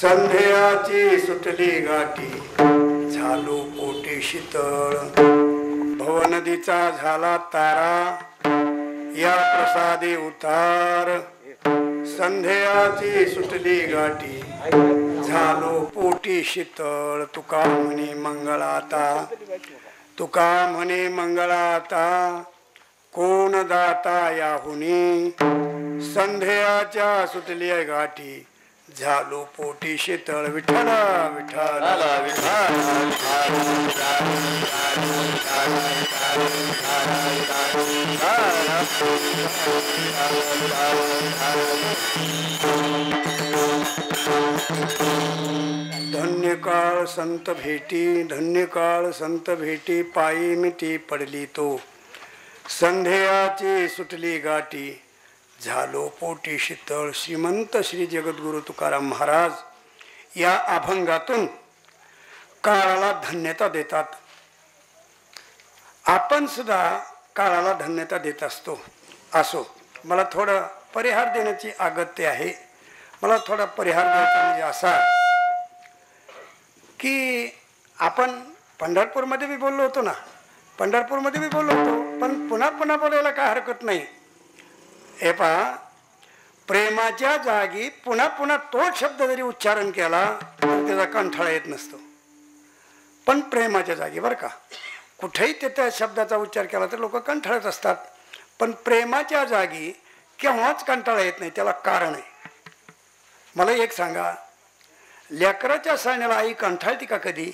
संध्याची सुटली गाठी झालो पोटी शीतळ भवनदीचा झाला तारा या प्रसादे उतार संध्याची सुटली गाठी झालो पोटी शीतळ तुका म्हणे मंगळाता तुका म्हणे मंगळाता कोण दाता याहुनी संध्याच्या सुटली गाठी झालो पोटी शीतळ विठ्ठल विठ्ठल धन्य काळ संत भेटी धन्य काळ संत भेटी पायी मिठी पडली तो संध्याची सुटली गाठी झालो पोटी शीतळ. श्रीमंत श्री जगद्गुरु तुकाराम महाराज या अभंगातून काळाला धन्यता देतात. आपण सुद्धा काळाला धन्यता देत असो. मला थोडं परिहार देण्याची अगत्य आहे. मला थोडा परिहार द्यायचा म्हणजे असा की आपण पंढरपूरमध्ये बी बोललो होतो ना, पंढरपूरमध्ये बी बोललो होतो, पण पुन्हा पुन्हा बोलायला काय हरकत नाही. हे पहा, प्रेमाच्या जागी पुन्हा पुन्हा तोच शब्द जरी उच्चारण केला तर त्याचा कंठाळा येत नसतो. पण प्रेमाच्या जागी बरं का, कुठेही त्या शब्दाचा उच्चार केला तर लोक कंटाळत असतात, पण प्रेमाच्या जागी केव्हाच कंटाळा येत नाही, त्याला कारण आहे. मला एक सांगा, लेकराच्या सणाला आई कंटाळती का कधी?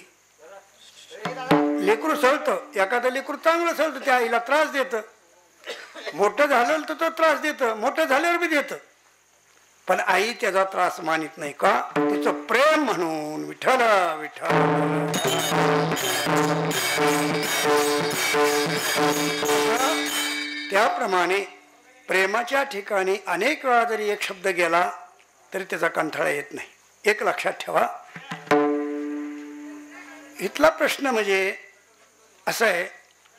लेकरू सळतं, एखादं लेकरू चांगलं सळतं, त्या आईला त्रास देतं, मोठं झालं तर तो त्रास देतं, मोठं झाल्यावर बी देतं, पण आई त्याचा त्रास मानित नाही का? तिचं प्रेम म्हणून विठ्ठल विठ्ठल. त्याप्रमाणे प्रेमाच्या ठिकाणी अनेक वेळा जरी एक शब्द गेला तरी त्याचा कंटाळा येत नाही. एक लक्षात ठेवा, इथला प्रश्न म्हणजे असा आहे,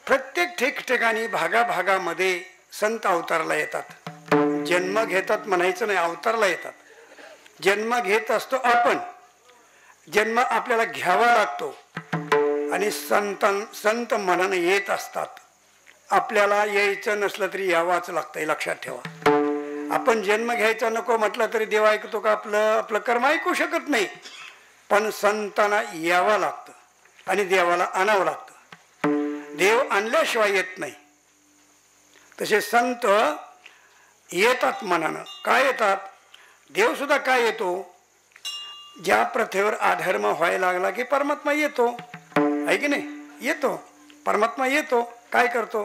प्रत्येक ठिकठिकाणी भागाभागामध्ये संत अवतारला येतात. जन्म घेतात म्हणायचं नाही, अवतारला येतात. जन्म घेत असतो आपण, जन्म आपल्याला घ्यावा लागतो आणि संत मनानं येत असतात. आपल्याला यायचं नसलं तरी यावाच लागतंय, लक्षात ठेवा. आपण जन्म घ्यायचा नको म्हटलं तरी देव ऐकतो का? आपलं कर्म ऐकू शकत नाही, पण संतांना यावं लागतं आणि देवाला आणावं लागतं. देव आणल्याशिवाय येत नाही. तसे संत येतात मनानं. काय येतात? देव सुद्धा काय येतो? ज्या प्रथेवर अधर्म व्हायला लागला की परमात्मा येतो, आहे की नाही? येतो परमात्मा, येतो. काय करतो?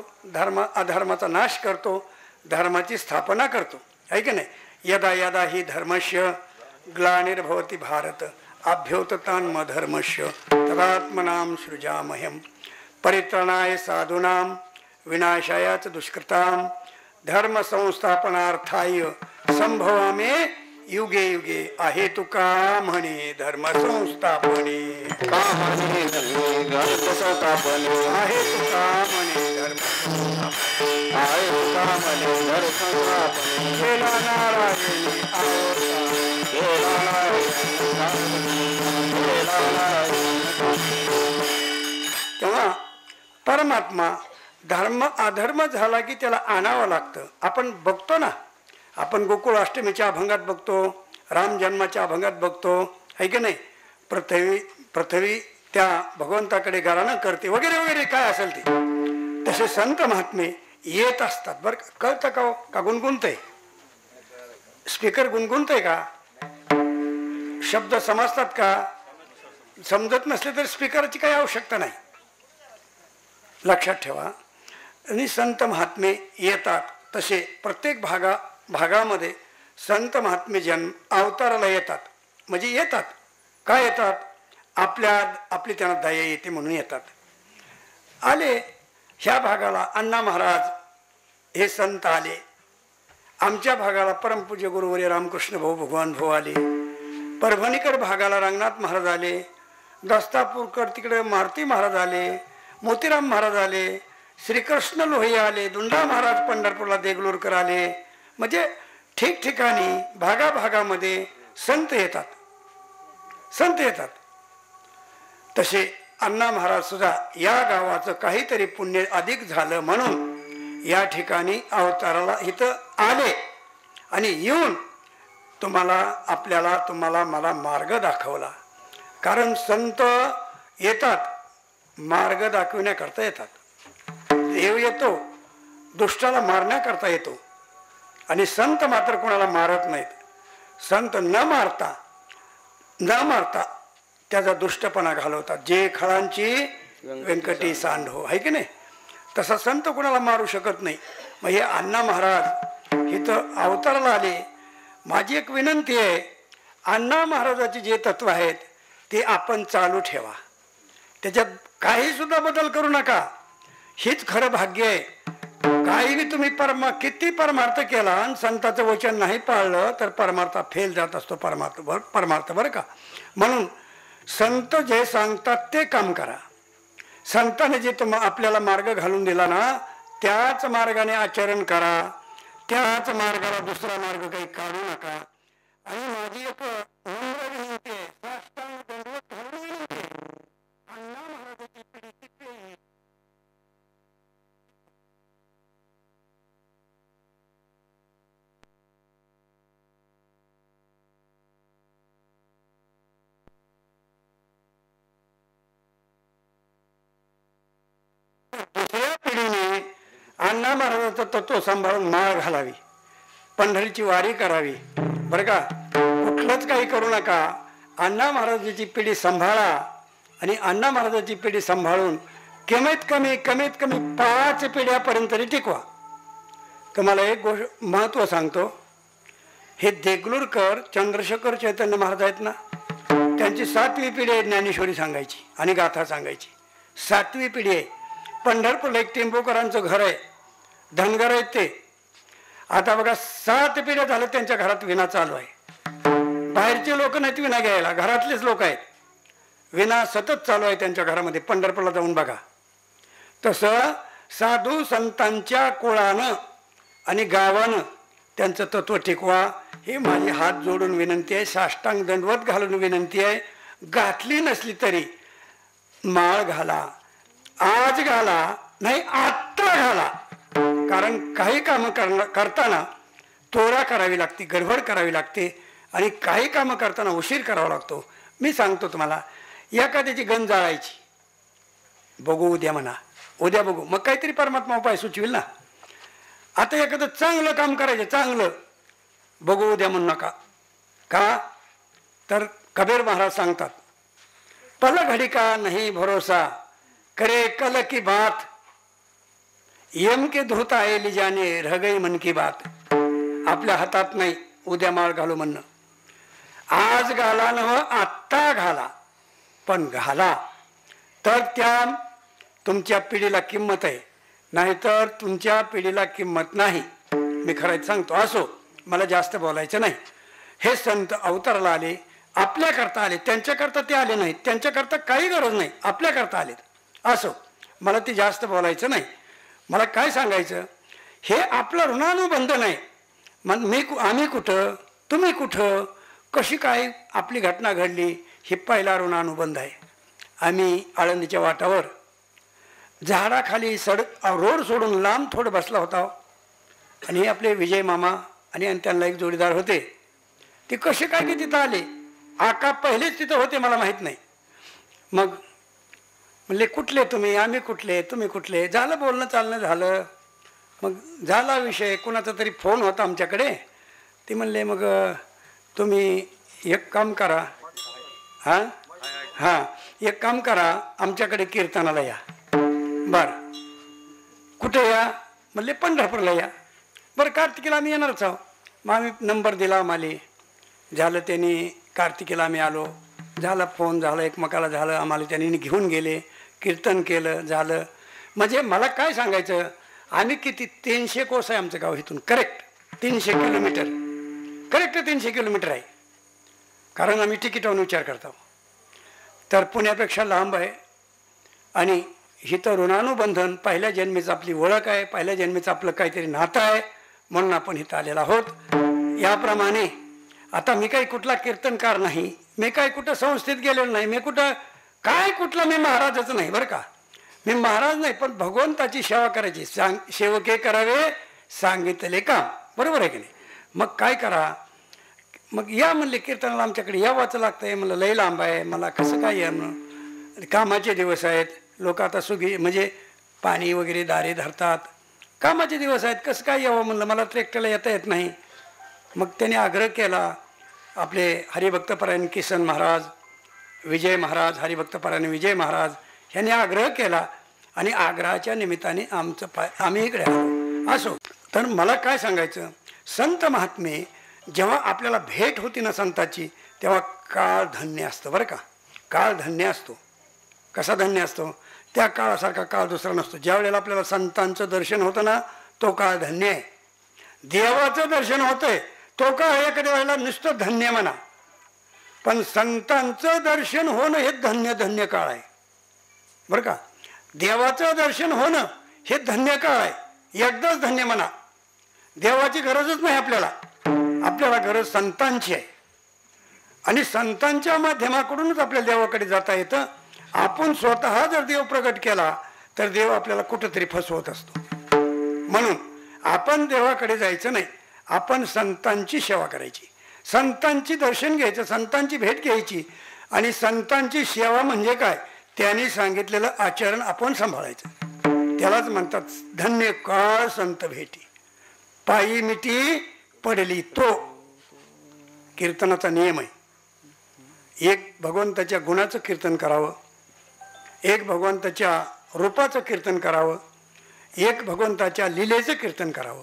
अधर्माचा नाश करतो, धर्माची स्थापना करतो, आहे की नाही? यदा यदा ही धर्मस्य ग्लानिर्भवति भारत अभ्युत्थानमधर्मस्य तदात्मनां सृजामह्यं परित्राणाय साधूनां विनाशाय च दुष्कृतां धर्म संस्थापनार्थाय संभवामि युगे युगे. आहे तुका म्हणे धर्म संस्थापने, आहे तुका म्हणे धर्म केला नारायणी तेव्हा परमात्मा धर्म अधर्म झाला की त्याला आणावं लागतं. आपण बघतो ना, आपण गोकुळ अष्टमीच्या अभंगात बघतो, राम जन्माच्या अभंगात बघतो, आहे की नाही? पृथ्वी त्या भगवंताकडे गाराणं करते वगैरे वगैरे, काय असेल ते. तसे संत महात्मे येत असतात. बरं, कळतं का? का गुणगुणतंय? स्पीकर गुणगुणतंय का? शब्द समजतात का? समजत नसले तर स्पीकरची काही आवश्यकता नाही, लक्षात ठेवा. आणि संत महात्मे येतात. तसे प्रत्येक भागामध्ये संत महात्मे अवताराला येतात. म्हणजे येतात, काय येतात? आपली त्यांना दया येते म्हणून येतात. आले ह्या भागाला अण्णा महाराज हे संत आले, आमच्या भागाला परमपूज्य गुरुवर्य रामकृष्ण भाऊ भगवान भाऊ आले, परभणीकर भागाला रंगनाथ महाराज आले, दस्तापूरकर तिकडे मारुती महाराज आले, मोतीराम महाराज आले, श्रीकृष्ण लोहिया आले, दुंडा महाराज पंढरपूरला देगलूरकर आले. म्हणजे ठिकठिकाणी भागाभागामध्ये संत येतात, संत येतात. तसे अण्णा महाराज सुद्धा या गावाचं काहीतरी पुण्य अधिक झालं म्हणून या ठिकाणी अवताराला इथं आले आणि येऊन तुम्हाला मला मार्ग दाखवला. कारण संत येतात मार्ग दाखविण्याकरता येतात. देव येतो दुष्टाला मारण्याकरता येतो आणि संत मात्र कोणाला मारत नाहीत. संत न मारता त्याचा दुष्टपणा घालवतात. जे खळांची व्यंकटी सांडो, आहे की नाही? तसा संत कोणाला मारू शकत नाही. मग हे अण्णा महाराज इथं अवताराला आले. माझी एक विनंती आहे, अण्णा महाराजाचे जे तत्व आहेत ते आपण चालू ठेवा, त्याच्यात काही सुद्धा बदल करू नका. हेच खरं भाग्य आहे. काही बी तुम्ही किती परमार्थ केला आणि संताचं वचन नाही पाळलं तर परमार्थ फेल जात असतो. परमार्थ बरं का. म्हणून संत जे सांगतात ते काम करा. संतांनी जे आपल्याला मार्ग घालून दिला ना, त्याच मार्गाने आचरण करा. त्याच मार्गाला दुसरा मार्ग काही काढू नका. आणि माझी एक विनंती आहे, साष्टांग दंडवत घालून विनंती आहे, अण्णा महाराजाची पिढी किती दुसऱ्या पिढीने अण्णा महाराजांचं तत्व सांभाळून माळ घालावी, पंढरीची वारी करावी बरं का. कुठलंच काही करू नका. अण्णा महाराजांची पिढी सांभाळा आणि अण्णा महाराजांची पिढी सांभाळून कमीत कमी 5 पिढ्यापर्यंत तरी टिकवा. तुम्हाला एक गोष्ट महत्त्व सांगतो. हे देगलूरकर चंद्रशेखर चैतन्य महाराज आहेत ना, त्यांची 7वी पिढी आहे ज्ञानेश्वरी सांगायची आणि गाथा सांगायची. 7वी पिढी आहे. पंढरपूरला एक टेंबोकरांचं घर आहे, धनगर आहेत ते. आता बघा 7 पिढ्या झाल्या त्यांच्या घरात विणा चालू आहे. बाहेरचे लोक नाहीत विणा घ्यायला, घरातलेच लोक आहेत. विणा सतत चालू आहे त्यांच्या घरामध्ये. पंढरपूरला जाऊन बघा. तसं साधू संतांच्या कुळानं आणि गावानं त्यांचं तत्व टिकवा. ही माझी हात जोडून विनंती आहे, साष्टांग दंडवत घालून विनंती आहे. घातली नसली तरी माळ घाला, आज घाला, नाही आत्ता घाला. कारण काही कामं करताना तोरा करावी लागते, गडबड करावी लागते आणि काही कामं करताना उशीर करावा लागतो. मी सांगतो तुम्हाला, एखाद्याची गण जाळायची, बघू उद्या म्हणा, उद्या बघू, मग काहीतरी परमात्मा उपाय सुचविल ना. आता एखादं चांगलं काम करायचं, चांगलं, बघू उद्या म्हणू नका. का तर कबीर महाराज सांगतात, पल घडी का नहीं भरोसा, करे कल की बात, यम के धूत आए ली जाने, रह गई मन की बात. आपल्या हातात नाही उद्या माळ घालू म्हणणं. आज घाला नव्ह, आत्ता घाला, पण घाला तर त्या तुमच्या पिढीला किंमत आहे, नाहीतर तुमच्या पिढीला किंमत नाही. मी खरंच सांगतो. असो, मला जास्त बोलायचं नाही. हे संत अवताराला आले, आपल्याकरता आले, त्यांच्याकरता ते आले नाहीत, त्यांच्याकरता काही गरज नाही, आपल्याकरता आलेत. असो, मला ते जास्त बोलायचं नाही. मला काय सांगायचं, हे आपलं ऋणानुबंधन आहे. मग आम्ही कुठं, तुम्ही कुठं, कशी काय आपली घटना घडली, हे पहिला ऋणानुबंध आहे. आम्ही आळंदीच्या वाटावर झाडाखाली रोड सोडून लांब थोडं बसला होता आणि हे आपले विजय मामा आणि त्यांना एक जोडीदार होते. ते कसे काय की तिथं आले, आका पहिलेच तिथं होते, मला माहीत नाही. मग म्हणले कुठले तुम्ही, आम्ही कुठले, तुम्ही कुठले. झालं बोलणं चालणं झालं. मग झाला विषय, कुणाचा तरी फोन होता आमच्याकडे. ते म्हणले मग तुम्ही एक काम करा, हां एक काम करा, आमच्याकडे कीर्तनाला या. बरं, कुठे या म्हणले, पंढरपूरला या. बरं, कार्तिकीला आम्ही येणारच आहो. मग आम्ही नंबर दिला आम्हाला. झालं, त्यांनी कार्तिकीला आम्ही आलो. झालं, फोन झालं एकमेकाला, झालं आम्हाला, त्यांनी घेऊन गेले, कीर्तन केलं, झालं. म्हणजे मला काय सांगायचं, आम्ही किती 300 कोस आहे आमचं गाव इथून, करेक्ट 300 किलोमीटर, करेक्ट 300 किलोमीटर आहे. कारण आम्ही तिकीटावर विचार करतो. तर पुण्यापेक्षा लांब आहे आणि इथं ऋणानुबंधन, पहिल्या जन्मीचं आपली ओळख आहे, पहिल्या जन्मीचं आपलं काहीतरी नातं आहे, म्हणून आपण इथं आलेलो आहोत. याप्रमाणे आता मी काही कुठला कीर्तनकार नाही, मी काही कुठं संस्थेत गेलेलो नाही, मी कुठं काय कुठला मी महाराजच नाही बरं का. मी महाराज नाही, पण भगवंताची सेवा करायची. सेवके करावे सांगितले काम, बरोबर आहे की नाही. मग काय करा, मग या म्हणले कीर्तनाला आमच्याकडे यावाचं लागतं आहे. म्हणलं लई लांब आहे, मला कसं काय यानं, कामाचे दिवस आहेत, लोक आता सुगी म्हणजे पाणी वगैरे दारे धरतात, कामाचे दिवस आहेत, कसं काय यावं म्हणलं, मला ट्रॅक्टरला येता येत नाही. मग त्याने आग्रह केला. आपले हरिभक्तपरायण किसन महाराज, विजय महाराज, हरिभक्तपरायण विजय महाराज ह्यांनी आग्रह केला आणि आग्रहाच्या निमित्ताने आम्ही इकडे आलो. असो, तर मला काय सांगायचं, संत महात्मे जेव्हा आपल्याला भेट होती ना संताची, तेव्हा काळ धन्य असतं बरं का. काळ धन्य असतो. कसा धन्य असतो, त्या काळासारखा काळ दुसरा नसतो. ज्या वेळेला आपल्याला संतांचं दर्शन होतं ना, तो काळ धन्य आहे. देवाचं दर्शन होतंय, तो काळ एखाद्या वेळेला नुसतं धन्य म्हणा, पण संतांचं दर्शन होणं हे धन्य काळ आहे बरं का. देवाचं दर्शन होणं हे धन्य काळ आहे, एकदाच धन्य म्हणा. देवाची गरजच नाही आपल्याला, आपल्याला गरज संतांची आहे आणि संतांच्या माध्यमाकडूनच आपल्याला देवाकडे जाता येतं. आपण स्वतः जर देव प्रगट केला तर देव आपल्याला कुठंतरी फसवत असतो. म्हणून आपण देवाकडे जायचं नाही, आपण संतांची सेवा करायची, संतांची दर्शन घ्यायचं, संतांची भेट घ्यायची आणि संतांची सेवा म्हणजे काय, त्यांनी सांगितलेलं आचरण आपण सांभाळायचं. त्यालाच म्हणतात धन्य काळ संत भेटी, पायी मिठी पडली तो. कीर्तनाचा नियम आहे. एक भगवंताच्या गुणाचं कीर्तन करावं, एक भगवंताच्या रूपाचं कीर्तन करावं, एक भगवंताच्या लीलेचं कीर्तन करावं,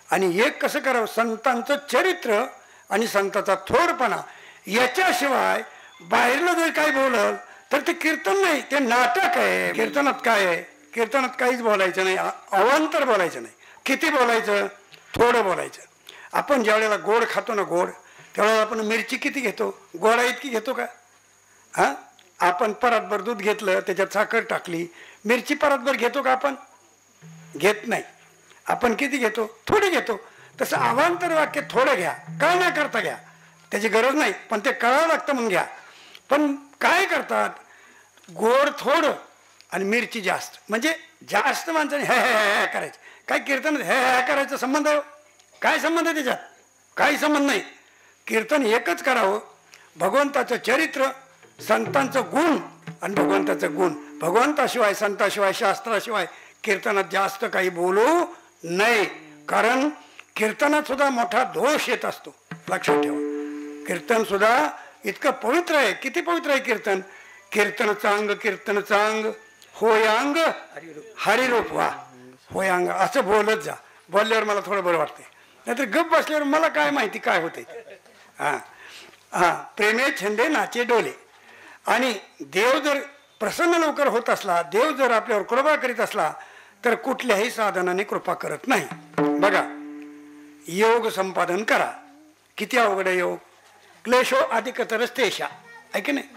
आणि एक कसं करावं, संतांचं चरित्र आणि संतांचा थोरपणा. याच्याशिवाय बाहेरलं जर काही बोलल तर ते कीर्तन नाही, ते नाटक आहे. कीर्तनात काय आहे? कीर्तनात काहीच बोलायचं नाही, अवांतर बोलायचं नाही. किती बोलायचं? थोडं बोलायचं. आपण ज्या वेळेला गोड खातो ना, गोड, त्यावेळेला आपण मिरची किती घेतो? गोडा इतकी घेतो का? हां, आपण परातभर दूध घेतलं, त्याच्यात साखर टाकली, मिरची परातभर घेतो का? आपण घेत नाही. आपण किती घेतो? थोडे घेतो. तसं अवांतर वाक्य थोडं घ्या, काय नाही करता घ्या, त्याची गरज नाही, पण ते कळावं लागतं म्हणून घ्या. पण काय करतात, गोड थोडं आणि मिरची जास्त. म्हणजे जास्त माणसाने हे हे हे करायचं. काय कीर्तन हे हे करायचा संबंध आहे? काय संबंध आहे त्याच्यात? काही संबंध नाही. कीर्तन एकच करावं, भगवंताचं चरित्र, संतांचं गुण आणि भगवंताचं गुण. भगवंताशिवाय, संताशिवाय, शास्त्राशिवाय कीर्तनात जास्त काही बोलू नये. कारण कीर्तनात सुद्धा मोठा दोष येत असतो, लक्षात ठेवा. कीर्तन सुद्धा इतकं पवित्र आहे. किती पवित्र आहे कीर्तन? कीर्तन चांग, कीर्तन चांग, होयांग हरिरूप वा. होयांग असं बोलत जा. बोलल्यावर मला थोडं बरं वाटतंय, नाहीतर गप्प बसल्यावर मला काय माहिती काय होते. हां हां, प्रेमे छंदे नाचे डोले. आणि देव जर प्रसन्न लवकर होत असला, देव जर आपल्यावर कृपा करीत असला, तर कुठल्याही साधनाने कृपा करत नाही. बघा, योग संपादन करा. किती अवघड आहे योग. क्लेशो अधिकतरच तेशा, आहे की नाही?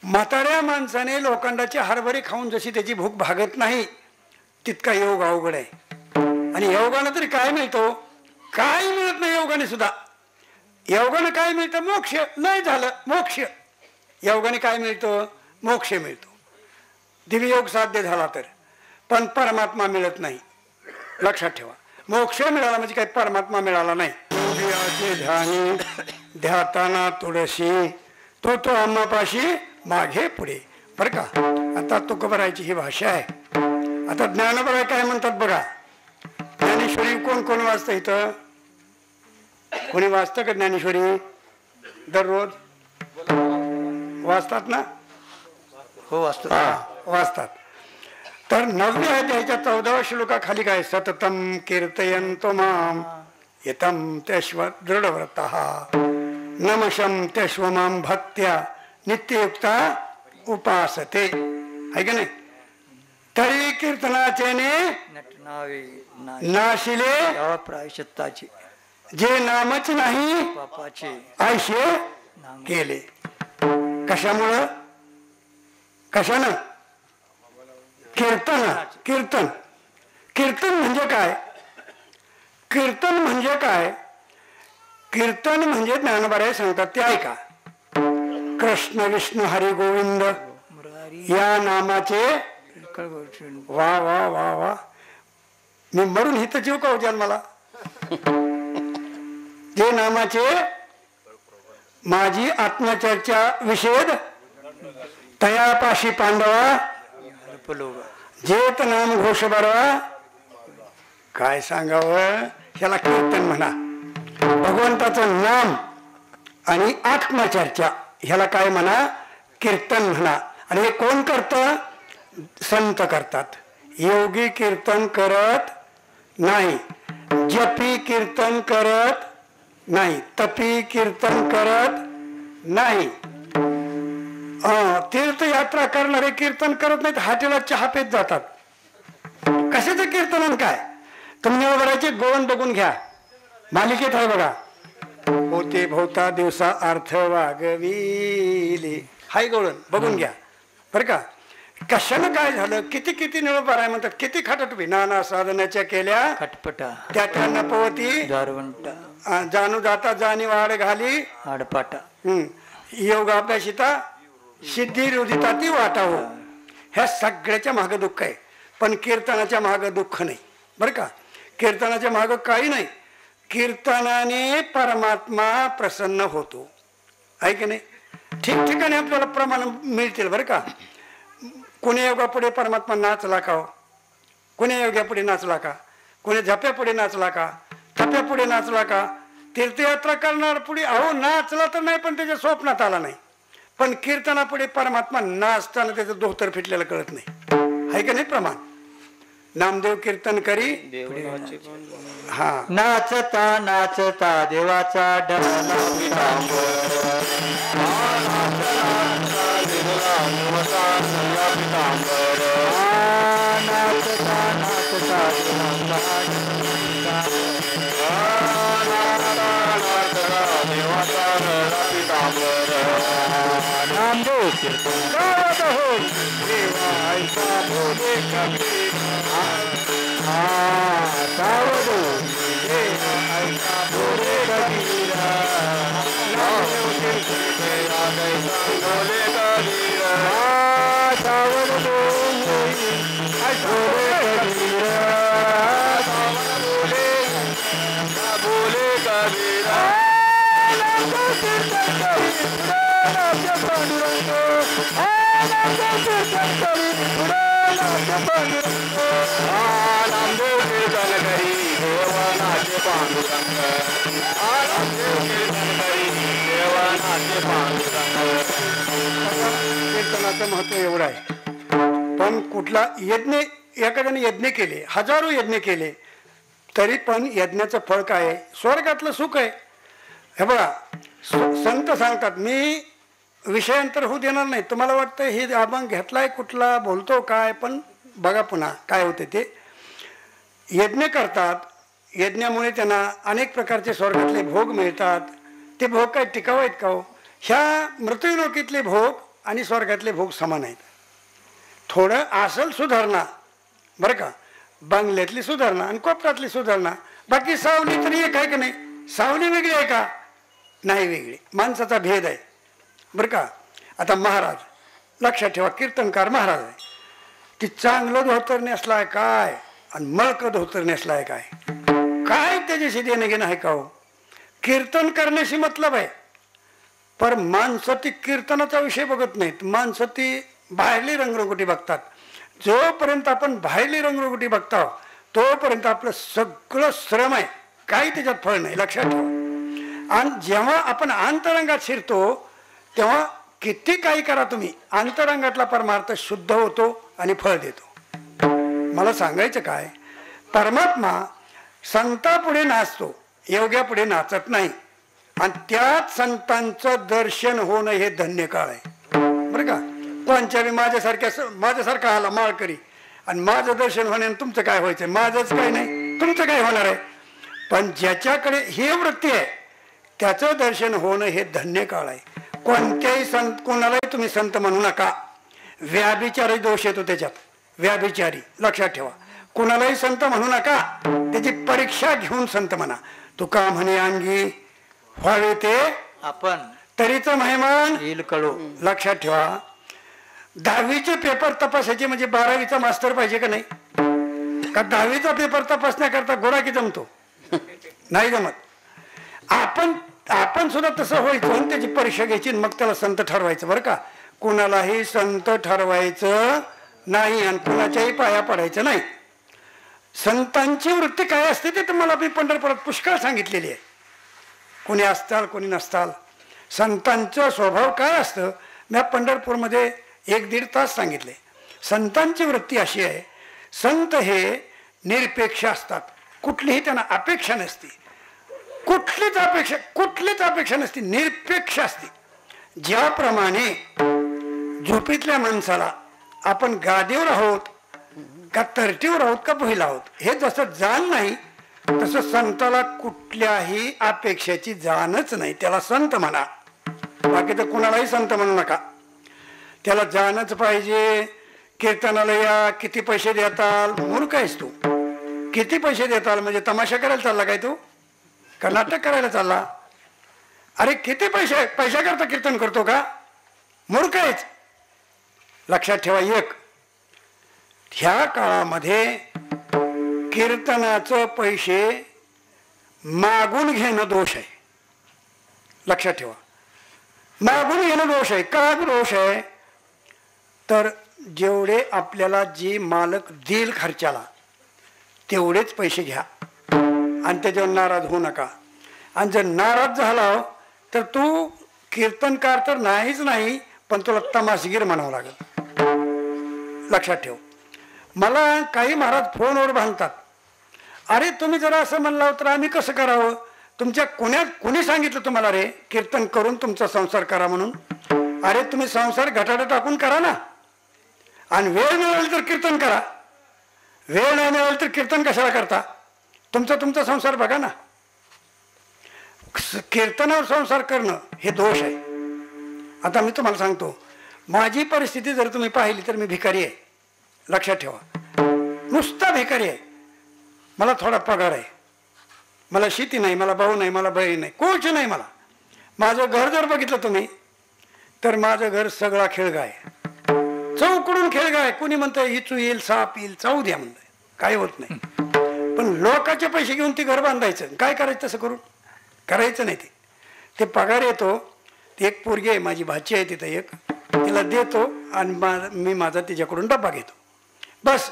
म्हाताऱ्या माणसाने लोखंडाची हरभरे खाऊन जशी त्याची भूक भागत नाही, तितका योग अवघड आहे. आणि योगानं तरी काय मिळतो? काय मिळत नाही योगाने सुद्धा. योगानं काय मिळतं? मोक्ष. नाही झालं मोक्ष. योगाने काय मिळतं? मोक्ष मिळतो, दिव्ययोग साध्य झाला तर. पण परमात्मा मिळत नाही, लक्षात ठेवा. मोक्ष मिळाला म्हणजे काही परमात्मा मिळाला नाही. ध्यानी ध्याताना तुळशी तो तो आम्हापाशी मागे पुढे. बरं का, आता तुकोबारायची ही भाषा आहे. आता ज्ञानोबराय काय म्हणतात बघा. ज्ञानेश्वरी कोण कोण वाचतं इथं? कोणी वाचतं का ज्ञानेश्वरी? दररोज वाचतात ना? हो वाचतो. वाचतात. तर 9व्या अध्यायाच्या 14व्या श्लोकाखाली काय? सततम कीर्तयन्तो माम यतम त्यश्व दृढव्रतः नमशम त्यश्व माम भक्त्या नित्ययुक्ता उपासते. आहे का नाही? तरी कीर्तनाचे नाशिले प्रायश्चित्ताचे, जे नामच नाही पापाचे आयशे केले. कशामुळं? कशानं? कीर्तन. कीर्तन कीर्तन म्हणजे काय? कीर्तन म्हणजे काय? कीर्तन म्हणजे ज्ञानोबराय सांगतात ते ऐका. कृष्ण विष्णू हरी गोविंद या नामाचे वा वा वा वा. मी मरून हिथं जीव का होत्या मला. जे नामाचे माझी आत्मचर्चा विषेद तयापाशी पांडवा जेत नाम घोष बरवा. काय सांगावं, ह्याला कीर्तन म्हणा. भगवंताचं नाम आणि आत्मचर्चा ह्याला काय म्हणा? कीर्तन म्हणा. आणि हे कोण करतं? संत करतात. योगी कीर्तन करत नाही, जपी कीर्तन करत नाही, तपी कीर्तन करत नाही, तीर्थयात्रा करणारे कीर्तन करत नाहीत, हाटेला चहा पेत जातात. कशाचं कीर्तन काय? तुम्ही बघायचे गोवन बघून घ्या, मालिकेत आहे बघा. होते भोवता दिवसा अर्थ वागविले, हाय गवळण बघून घ्या बरं का. कशानं काय झालं? किती किती निळोबार आहे म्हणतात. किती खाटटुबी नाना साधनाच्या केल्या खटपटा त्या त्यांना पवती दारवंटा जाणू जाता जाणी वाढ घाली आडपाटा. योग अभ्यासिता सिद्धी रुदिता ती वाटाव. ह्या सगळ्याच्या मागं दुःख आहे, पण कीर्तनाच्या मागं दुःख नाही बरं का. कीर्तनाच्या मागं काही नाही. कीर्तनाने परमात्मा प्रसन्न होतो, आहे की नाही. ठिकठिकाणी आपल्याला प्रमाण मिळतील बरं का. कोणी योगा पुढे परमात्मा नाचला का? कोणी योग्यापुढे नाचला का, कोणी झप्यापुढे नाचला का, थप्यापुढे नाचला का, तीर्थयात्रा करणार पुढे अहो नाचला तर नाही पण त्याच्या स्वप्नात आला नाही. पण कीर्तनापुढे परमात्मा नाचताना त्याचं धोतर फिटलेलं कळत नाही. आहे का नाही प्रमाण. नामदेव कीर्तन करी हा नाचता नाचता देवाचा डला नाचता नाचता नामदेव कीर्तन गात हो देवा ऐका बोले कबीर सावधो देवा ऐका बोले कबीर नामदेव कीर्तन बोले कबीर सावधो बोले कबीर बोले कबीर कीर्तनाचं महत्व एवढं आहे. पण कुठला यज्ञ एखाद्याने यज्ञ केले, हजारो यज्ञ केले, तरी पण यज्ञाचं फळ काय आहे? स्वर्गातलं सुख आहे. हे बघा संत सांगतात, मी विषयांतर होऊ देणार नाही. तुम्हाला वाटतं हे अभंग घेतलाय कुठला, बोलतो काय, पण बघा पुन्हा काय होते. ते यज्ञ करतात, यज्ञामुळे त्यांना अनेक प्रकारचे स्वर्गातले भोग मिळतात. ते भोग काय टिकाव आहेत का हो? ह्या मृत्यूलोकीतले भोग आणि स्वर्गातले भोग समान आहेत. थोडं असल सुधारणा बरं का, बंगल्यातली सुधारणा आणि कोपऱ्यातली सुधारणा. बाकी सावली तरी एक आहे का नाही? सावली वेगळी आहे का? नाही वेगळी. माणसाचा भेद आहे बरं का. आता महाराज लक्षात ठेवा, कीर्तनकार महाराज आहे, की चांगलं धोतर नेसलाय काय आणि मळकं धोतर नेसलाय काय, काय त्याच्याशी देणं घेणं आहे का हो? कीर्तन करण्याशी मतलब आहे. पर माणसं ती कीर्तनाचा विषय बघत नाहीत. माणसं ती बाहेरली रंगरंगोटी बघतात. जोपर्यंत आपण बाहेरली रंगरंगोटी बघता तोपर्यंत आपलं सगळं श्रम आहे, काही त्याच्यात फळ नाही. लक्षात ठेवा. आणि जेव्हा आपण अंतरंगात शिरतो तेव्हा किती काही करा तुम्ही, अंतरंगातला परमार्थ शुद्ध होतो आणि फळ देतो. मला सांगायचं काय, परमात्मा संतापुढे नाचतो, योग्यापुढे नाचत नाही. आणि त्यात संतांचं दर्शन होणं हे धन्य काळ आहे बरं का. कोणच्या माझ्यासारखा आला माळकरी आणि माझं दर्शन होणे तुमचं काय व्हायचं? माझंच काय नाही, तुमचं काय होणार आहे? पण ज्याच्याकडे ही वृत्ती आहे त्याचं दर्शन होणं हे धन्य काळ आहे. कोणत्याही संत, कोणालाही तुम्ही संत म्हणू नका. व्याभिचारी दोष येतो त्याच्यात, व्याभिचारी. लक्षात ठेवा. कोणालाही संत म्हणू नका, त्याची परीक्षा घेऊन संत म्हणा. तुका म्हणे अंगी व्हावे ते आपण तरीच महिमान येईल कळो. लक्षात ठेवा. 10वीचे पेपर तपासायचे म्हणजे 12वीचा मास्तर पाहिजे का नाही? का 10वीचा पेपर तपासण्याकरता गोडाकी जमतो? नाही जमत. आपण सुद्धा तसं व्हायचं आणि त्याची परीक्षा घ्यायची, मग त्याला संत ठरवायचं बरं का. कुणालाही संत ठरवायचं नाही आणि कुणाच्याही पाया पडायचं नाही. संतांची वृत्ती काय असते ते तुम्हाला मी पंढरपुरात पुष्कळ सांगितलेली आहे. कोणी असताल कोणी नसताल, संतांचा स्वभाव काय असतं मी पंढरपूरमध्ये 1-1.5 तास सांगितले. संतांची वृत्ती अशी आहे, संत हे निरपेक्ष असतात. कुठलीही त्यांना अपेक्षा नसते, कुठलीच अपेक्षा नसते, निरपेक्ष असते. ज्याप्रमाणे झोपेतल्या माणसाला आपण गादीवर आहोत का तरटीवर आहोत का भुईला आहोत हे जसं जाण नाही, तसं संताला कुठल्याही अपेक्षेची जाणच नाही. त्याला संत म्हणा, बाकी तर कुणालाही संत म्हणू नका. त्याला जाणच पाहिजे. कीर्तनाला या, किती पैसे देताल? मूर्ख आहेस तू. किती पैसे देताल म्हणजे तमाशा करायला चालला काय तू? का नाटक करायला चालला? अरे किती पैसा करता कीर्तन करतो का? मूर्ख आहेच. लक्षात ठेवा. एक, ह्या काळामध्ये कीर्तनाचं पैसे मागून घेणं दोष आहे. लक्षात ठेवा. मागून घेणं दोष आहे. का दोष आहे? तर जेवढे आपल्याला जे मालक देईल खर्चाला तेवढेच पैसे घ्या आणि त्याच्यावर नाराज होऊ नका. आणि जर नाराज झाला तर तू कीर्तनकार तर नाहीच नाही, पण तुला तमाशगीर म्हणावं लागेल. लक्षात ठेव. मला काही महाराज फोनवर भांडतात, अरे तुम्ही जरा असं म्हणला तर आम्ही कसं करावं? तुमच्या कोणी सांगितलं तुम्हाला रे कीर्तन करून तुमचा संसार करा म्हणून? अरे तुम्ही संसार घटाडा टाकून करा ना, आणि वेळ मिळाली तर कीर्तन करा. वेळ नाही मिळाली तर कीर्तन कशाला करता? तुमचा संसार बघा ना. कीर्तनावर संसार करणं हे दोष आहे. आता मी तुम्हाला सांगतो, माझी परिस्थिती जर तुम्ही पाहिली तर मी भिकारी आहे. लक्षात ठेवा, नुसता भिकारी आहे. मला थोडा पगार आहे, मला शेती नाही, मला भाऊ नाही, मला बहीण नाही, कोच नाही मला. माझं घर जर बघितलं तुम्ही तर माझं घर सगळा खेळगा आहे. चौकडून खेळगा आहे. कोणी म्हणतं इचू येईल, साप येईल, चावू द्या म्हणतंय, काही होत नाही. पण लोकांचे पैसे घेऊन ते घर बांधायचं, काय करायचं? तसं करून करायचं नाही. ते पगार येतो, ती एक पोरगी आहे माझी भाची आहे तिथं एक, तिला देतो आणि मी माझा तिच्याकडून डब्बा घेतो. बस.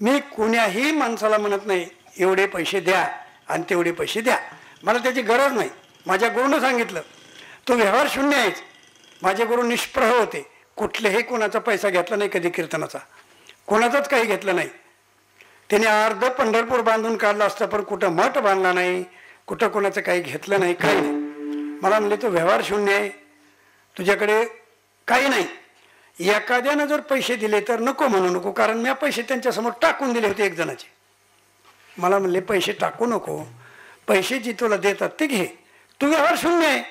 मी कोण्याही माणसाला म्हणत नाही एवढे पैसे द्या आणि तेवढे पैसे द्या, मला त्याची गरज नाही. माझ्या गुरुनं सांगितलं, तो व्यवहार शून्य आहेच. माझे गुरु निष्प्रह होते, कुठलेही कोणाचा पैसा घेतला नाही कधी कीर्तनाचा, कोणाचाच काही घेतलं नाही. त्याने अर्ध पंढरपूर बांधून काढलं असतं, पण कुठं मठ बांधला नाही, कुठं कोणाचं काही घेतलं नाही, काही नाही. मला म्हणले तो व्यवहार शून्य आहे, तुझ्याकडे काही नाही. एखाद्यानं जर पैसे दिले तर नको म्हणू नको, कारण मी पैसे त्यांच्यासमोर टाकून दिले होते एक जणाचे. मला म्हणले पैसे टाकू नको, पैसे जी तुला देतात ते घे, तू व्यवहार शून्य आहे.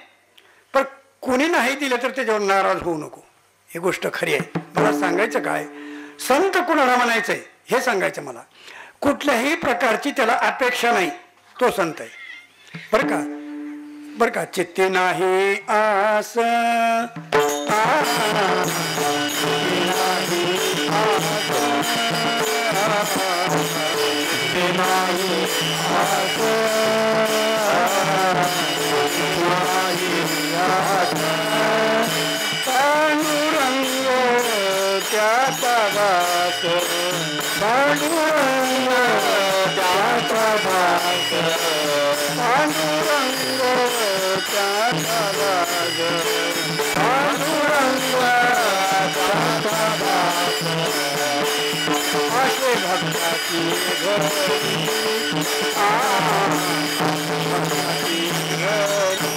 पण कोणी नाही दिलं तर त्याच्यावर नाराज होऊ नको, ही गोष्ट खरी आहे. मला सांगायचं काय, संत कुणाला म्हणायचं आहे हे सांगायचं मला. कुठल्याही प्रकारची त्याला अपेक्षा नाही, तो संत आहे. बरं का. चित्ते नाही आस, पांडुरंग त्याचा वास, पांडुरंग त्याचा वास, पांडुरंग त्याचा वास, पांडुरंग त्याचा वास. असे भक्ताची घरी, भक्ताची घरी,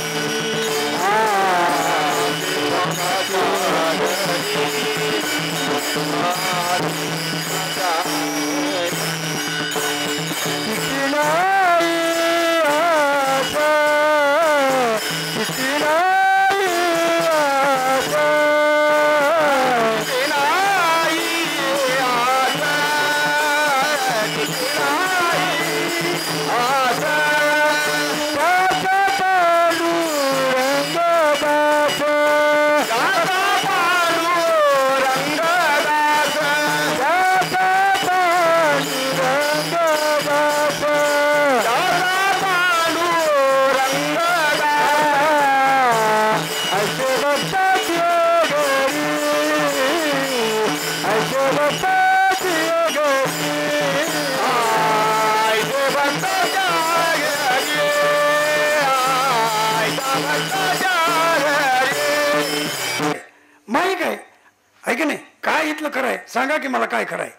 माहीत आहे की नाही काय इथलं खरं आहे? सांगा की मला काय खरं आहे,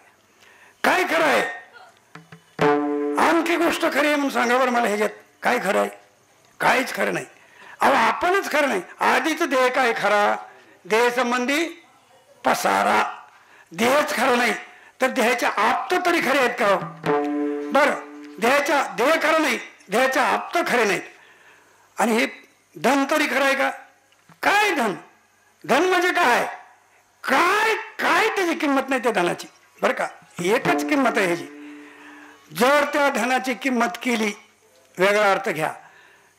काय खरं आहे? आणखी गोष्ट खरी आहे म्हणून सांगा बरं मला. ह्याच्यात काय खरं आहे? काहीच खरं नाही. अहो आपणच खरं नाही. आधीच देह काय खरा? देह संबंधी पसारा. देहच खरं नाही तर देहाच्या आप्त तरी खरे आहेत का? बरं, देह खरं नाही, देहाच्या आप्त खरे नाहीत. आणि हे धन तरी खरं आहे का? काय धन? धन म्हणजे काय? काय काय त्याची किंमत नाही त्या धनाची. बरं का, एकच किंमत आहे ह्याची. जर त्या धनाची किंमत केली, वेगळा अर्थ घ्या,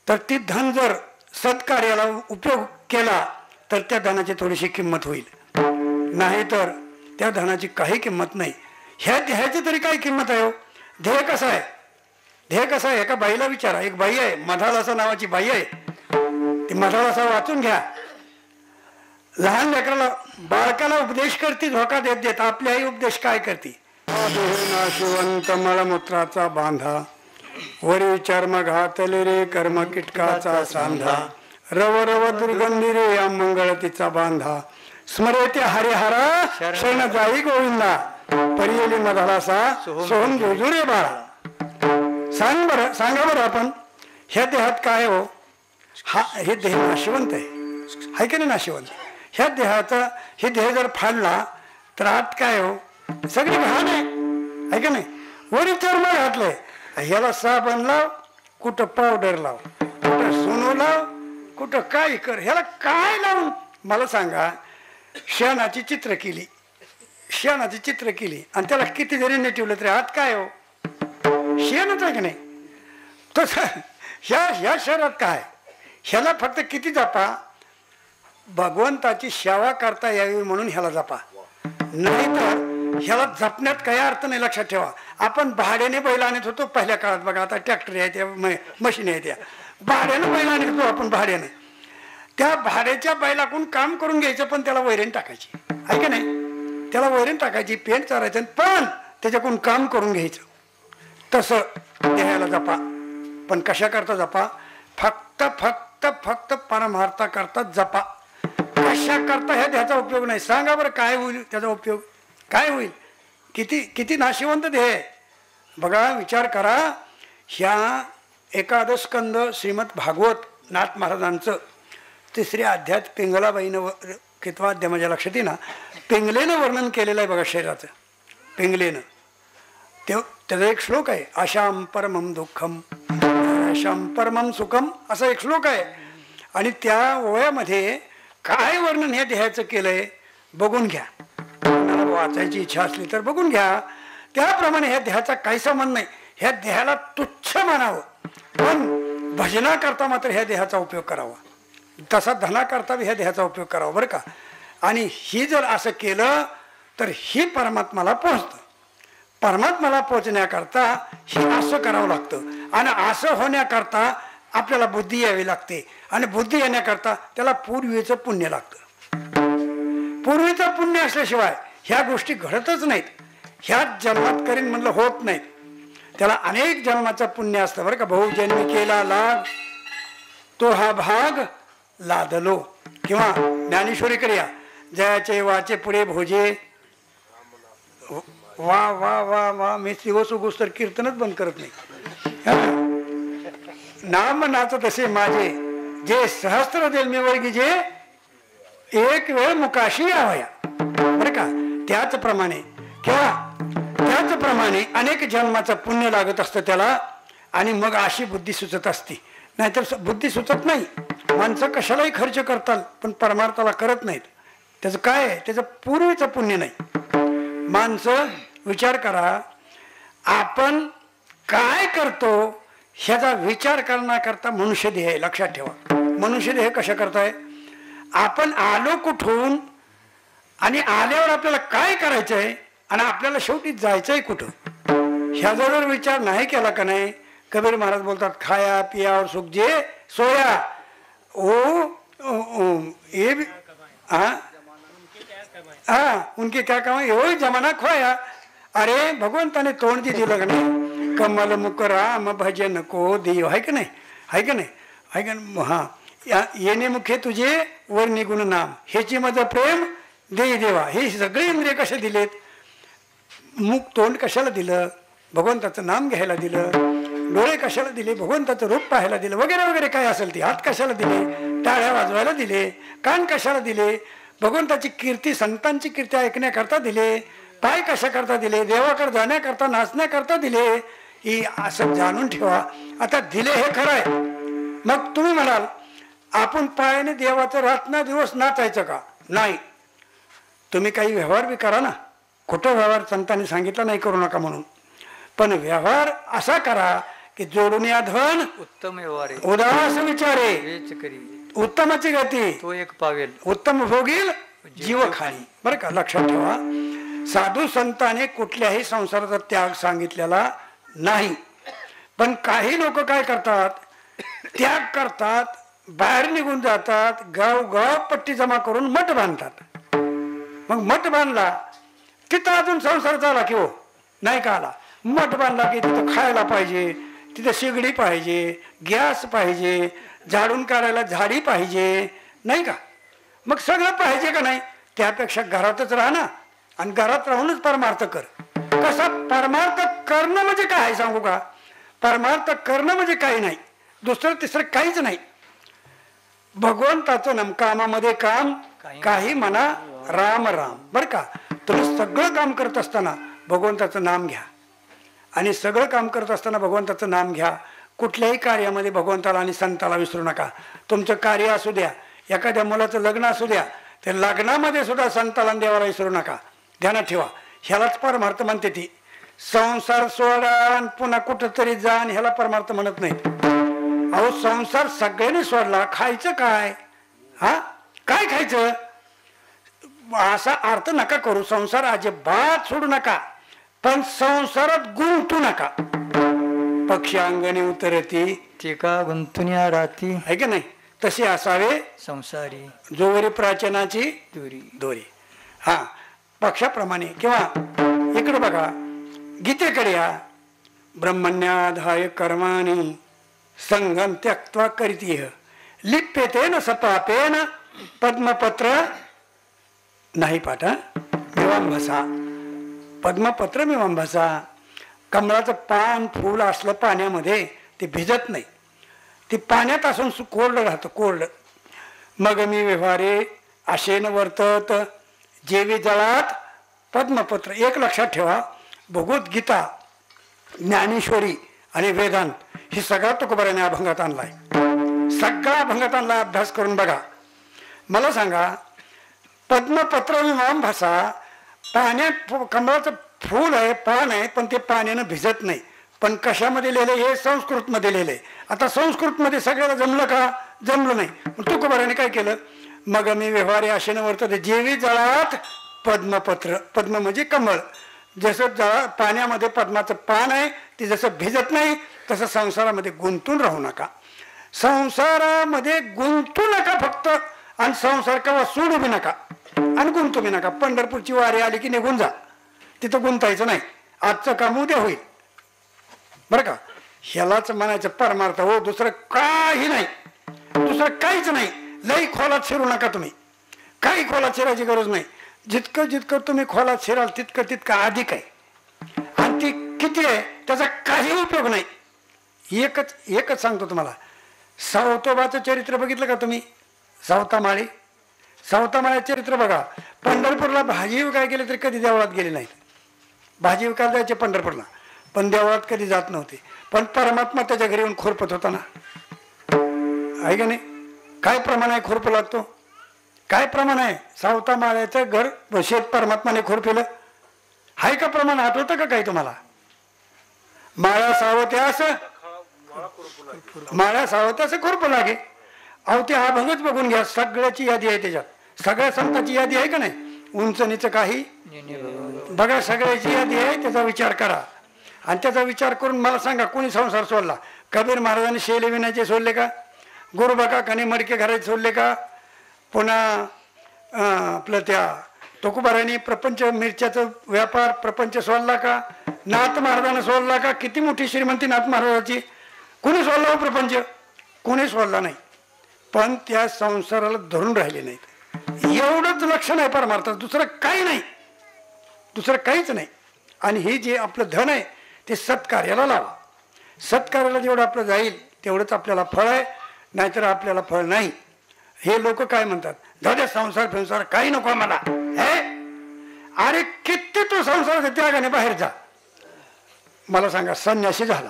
तर ती धन जर सत्कार्याला उपयोग केला तर त्या धनाची थोडीशी किंमत होईल, नाहीतर त्या धनाची काही किंमत नाही. ह्या देहाची तरी काय किंमत आहे हो? ध्येय कसा आहे? ध्येय कसा आहे? एका बाईला विचारा. एक बाई आहे, मधाळासा नावाची बाई आहे. ती मधाळासा वाचून घ्या. लहान लेकराला, बाळकाला उपदेश करते धोका देत देत. आपली आई उपदेश काय करते? देह नाशिवंत मळमूत्राचा बांधा, वरी चर्म घातले रे कर्म कीटकाचा सांधा, रव रव दुर्गंधी रे या मंगळतीचा बांधा, स्मरेते हरिहरा शरण जाई गोविंदा, परियली मधालासा सोहम जोजू रे बाळा. सांगा बरं आपण ह्या देहात काय हो, हा हे देह नाशिवंत आहे की नाही नाशिवंत. ह्या देहाचा हे देह जर फाडला तर आत काय हो, सगळी घाण आहे का नाही. वरी चर्म घातलंय, ह्याला साबण लाव, कुठं पावडर लाव, कुठं सोनो लाव, कुठं काय कर, ह्याला काय लावून मला सांगा. शेणाची चित्र केली, शेणाची चित्र केली आणि त्याला किती जरी नेटिवलं तरी आत काय हो, शेणच आहे की नाही. तसं ह्या शहरात काय, ह्याला फक्त किती जपा, भगवंताची सेवा करता यावी म्हणून ह्याला जपा, नाही तर ह्याला जपण्यात काही अर्थ नाही. लक्षात ठेवा, आपण भाड्याने बैल आणत होतो पहिल्या काळात बघा, आता ट्रॅक्टर आहे त्या मशीन आहे त्या, भाड्यानं बैल आणत होतो आपण भाड्याने. त्या भाड्याच्या बैलाकडून काम करून घ्यायचं पण त्याला वैरण टाकायची आहे का नाही, त्याला वैरण टाकायची, पेंट चारायचं पण त्याच्याकडून काम करून घ्यायचं. तसं देहाला जपा, पण कशा करता जपा, फक्त फक्त फक्त परमार्था करता जपा. कशा करता ह्या देहाचा उपयोग नाही. सांगा बरं काय होईल त्याचा उपयोग, काय होईल. किती किती नाशिवंत देह बघा, विचार करा. ह्या एकादश स्कंद श्रीमद भागवत नाथ महाराजांचं 3रे अध्यात पिंगलाबाईनं कितवा अध्याय माझ्या लक्षात येईना, पिंगलेनं वर्णन केलेलं आहे बघा शरीराचं, पिंगलेनं. त्याचा एक श्लोक आहे, आशाम परमम दुःखम आशाम परमम सुखम असा एक श्लोक आहे. आणि त्या ओव्यामध्ये काय वर्णन ह्या देहाचं केलंय बघून घ्या, वाचायची इच्छा असली तर बघून घ्या. त्याप्रमाणे ह्या देहाचा काही संबंध नाही. ह्या देहाला तुच्छ मानावं, पण भजनाकरता मात्र ह्या देहाचा उपयोग करावा, तसा धनाकरता ह्या देहाचा उपयोग करावा बरं का. आणि ही जर असं केलं तर ही परमात्माला पोहोचतं. परमात्माला पोहोचण्याकरता हे असं करावं लागतं. आणि असं होण्याकरता आपल्याला बुद्धी यावी लागते, आणि बुद्धी येण्याकरता त्याला पूर्वीचं पुण्य लागतं. पूर्वीचं पुण्य असल्याशिवाय ह्या गोष्टी घडतच नाहीत. ह्याच जन्मात करीन म्हणलं होत नाहीत, त्याला अनेक जन्माचं पुण्य असतं बरं का. बहुजन्मी केला लाग तो हा भाग लादलो, किंवा ज्ञानेश्वरी क्रिया जयाचे वाचे पुढे भोजे, वा वा वा वा. मी दिवस उगोस तर कीर्तनच बंद करत नाही. नाम नाच तसे माझे जे सहस्त्र जन्मी वर्गी जे एक वेळ मुकाशी यावया बरं का. त्याचप्रमाणे अनेक जन्माचं पुण्य लागत असतं त्याला, आणि मग अशी बुद्धी सुचत असते. नाहीतर बुद्धी सुचत नाही. माणसं कशालाही खर्च करतात पण परमार्थाला करत नाहीत. त्याचं काय आहे, त्याचं पूर्वीचं पुण्य नाही. माणसं विचार करा, आपण काय करतो ह्याचा विचार करण्याकरता मनुष्य देह आहे. लक्षात ठेवा, मनुष्य देह कशा करताय, आपण आलो कुठून आणि आल्यावर आपल्याला काय करायचंय आणि आपल्याला शेवटी जायचंय कुठं, ह्याचा जर विचार नाही केला का नाही. कबीर महाराज बोलतात, खाया पिया और सुख जे सोया ये उनके क्या कमाई हो जमाना खोया. अरे भगवंताने तोंड दिलं का नाही, कमल मुक राम भजन को देव, आहे का नाही, आहे का नाही, आहे का. हा येणे मुखे तुझे वर निगुण नाम, ह्याची माझं प्रेम देई देवा. हे सगळे इंद्रिय कसे दिलेत, मुख तोंड कशाला दिलं, भगवंताचं नाम घ्यायला दिलं. डोळे कशाला दिले, भगवंताचं रूप पाहायला दिलं, वगैरे वगैरे काय असेल ते. हात कशाला दिले, टाळ्या वाजवायला दिले. कान कशाला दिले, भगवंताची कीर्ती संतांची कीर्ती ऐकण्याकरता दिले. पाय कशा करता दिले, देवाकडे जाण्याकरता नाचण्याकरता दिले. ही असं जाणून ठेवा. आता दिले हे खरं आहे. मग तुम्ही म्हणाल आपण पायाने देवाचं रात्र दिवस नाचायचं का, नाही. तुम्ही काही व्यवहार बी करा ना, खोटं व्यवहार संतांनी सांगितलं नाही करू नका म्हणून, पण व्यवहार असा करा की जोडून या धन उत्तम व्यवहार उदास विचारे करी, उत्तमाची गती तो एक पावेल, उत्तम भोगील जीव खाणी. बरं का, लक्षात ठेवा. साधू संतांनी कुठल्याही संसाराचा त्याग सांगितलेला नाही. पण काही लोक काय करतात, त्याग करतात, बाहेर निघून जातात, गाव पट्टी जमा करून मठ बांधतात. मग मठ बांधला तिथं अजून संसार झाला की हो, नाही का आला. मठ बांधला की तिथं खायला पाहिजे, तिथं शेगडी पाहिजे, गॅस पाहिजे, झाडून काढायला झाडी पाहिजे, नाही का. मग सगळं पाहिजे का नाही. त्यापेक्षा घरातच राहा ना, आणि घरात राहूनच परमार्थ कर. कसा परमार्थ करणं म्हणजे काय सांगू का. परमार्थ करणं म्हणजे काही नाही, दुसरं तिसरं काहीच नाही. भगवंताचं नाम, कामामध्ये काम, काही म्हणा राम राम. बरं का. तुम्ही सगळं काम करत असताना भगवंताचं नाम घ्या, आणि सगळं काम करत असताना भगवंताचं नाम घ्या. कुठल्याही कार्यामध्ये भगवंताला आणि संताला विसरू नका. तुमचं कार्य असू द्या, एखाद्या मुलाचं लग्न असू द्या, ते लग्नामध्ये सुद्धा संताला आणि देवाला विसरू नका. ध्यानात ठेवा. ह्यालाच परमार्थ म्हणते ती. संसार सोडा आणि पुन्हा कुठंतरी जा, आणि ह्याला परमार्थ म्हणत नाही. अहो संसार सगळ्यांनी सोडला, खायचं काय. हा काय खायचं असा अर्थ नका करू. संसार अजिबात सोडू नका, पण संसारात गुंतू नका. पक्षी अंगणी उतरती चिका गुंतुन्या राती, आहे की नाही, तसे असावे संसारी जोवरी प्राचनाची दुरी दोरी. हा पक्षाप्रमाणे. किंवा इकडे बघा, गीतेकडे या. ब्रह्मण्याधाय कर्माणी संगम त्यक्त्वा करीतीह लिप्यतेन सपापेन पद्मपत्र नाही पाठ. मिवांभसा, पद्मपत्र मिवांभसा. कमळाचं पान फूल असलं पाण्यामध्ये ते भिजत नाही, ते पाण्यात असून कोरडं राहतं, कोरडं. मग मी व्यवहारे आशेन वर्तत जेवी जळात पद्मपत्र. एक लक्षात ठेवा, भगवद्गीता, ज्ञानेश्वरी आणि वेदांत हे सगळा तुकोबाराने अभंगात आणलाय. सगळा अभंगात आणला. अभ्यास करून बघा. मला सांगा, पद्मपत्र विमांभसा, पाण्यात कमळाचं फूल आहे, पान आहे, पण ते पाण्यानं भिजत नाही. पण कशामध्ये लिहिले, हे संस्कृतमध्ये लिहिले. आता संस्कृतमध्ये सगळ्याला जमलं का, जमलं नाही. तुकोबाराने काय केलं, मग मी व्यवहारे आशेनं वर्तते जेवी जळात पद्मपत्र. पद्म म्हणजे कमळ. जसं जळा पाण्यामध्ये पद्माचं पान आहे, ते जसं भिजत नाही, तसं संसारामध्ये गुंतून राहू नका. संसारामध्ये गुंतू नका फक्त, आणि संसार केव्हा सोडू बी नका आणि गुंतू बी नका. पंढरपूरची वारी आली की निघून जा, तिथं गुंतायचं नाही. आजचं काम उद्या होईल, बरं का. ह्यालाच म्हणायचं परमार्थ. हो, दुसरं काही नाही, दुसरं काहीच नाही. लई खोलात शिरू नका तुम्ही, काही खोलात शिरायची गरज नाही. जितकं जितकं तुम्ही खोलात शिराल तितकं तितकं अधिक आहे, आणि ती किती आहे त्याचा काही उपयोग नाही. एकच सांगतो तुम्हाला. सावतोबाचं चरित्र बघितलं का तुम्ही. सावतामाळी, सावतामाळ्याचं चरित्र बघा. पंढरपूरला भाजी विकायला गेले तरी कधी देवळात गेले नाहीत. भाजी विकायला जायचे पंढरपूरला, पण देवळात कधी जात नव्हते. पण परमात्मा त्याच्या घरी येऊन खुरपत होता ना, आहे का नाही. काय प्रमाण आहे खुरपू लागतो, काय प्रमाण आहे. सावतामाळ्याचं घर शेत परमात्माने खुरपिलं, आहे का प्रमाण. आठवतं का काही तुम्हाला. माळा सावत्यास, माळा सावत्यास खुरपू लागे. अहो ते अभंगच बघून घ्या, सगळ्याची यादी आहे त्याच्यात. सगळ्या संतांची यादी आहे का नाही. उंच नीच काही बघा, सगळ्याची यादी आहे. त्याचा विचार करा, आणि त्याचा विचार करून मला सांगा, कोणी संसार सोडला. कबीर महाराजांनी शेले विणायचे सोडले का. गुरुबाका काने मडके घराचे सोडले का. पुन्हा आपलं त्या तुकोबारांनी प्रपंच मिरच्याचं व्यापार प्रपंच सोडला का. नाथ महाराजांना सोडला का. किती मोठी श्रीमंती नाथ महाराजाची. कोणी सोडला हो प्रपंच, कोणी सोडला नाही. पण त्या संसाराला धरून राहिले नाहीत. एवढंच लक्षण आहे परमार्थात, दुसरं काही नाही, दुसरं काहीच नाही. आणि हे जे आपलं धन आहे ते सत्कार्याला लावा. सत्कार्याला जेवढं आपलं जाईल तेवढंच आपल्याला फळ आहे, नाहीतर आपल्याला फळ नाही. हे लोक काय म्हणतात, दादा संसार संसार काही नको मला. हे अरे किती तो संसाराच्या त्यागाने बाहेर जा. मला सांगा, संन्यासी झाला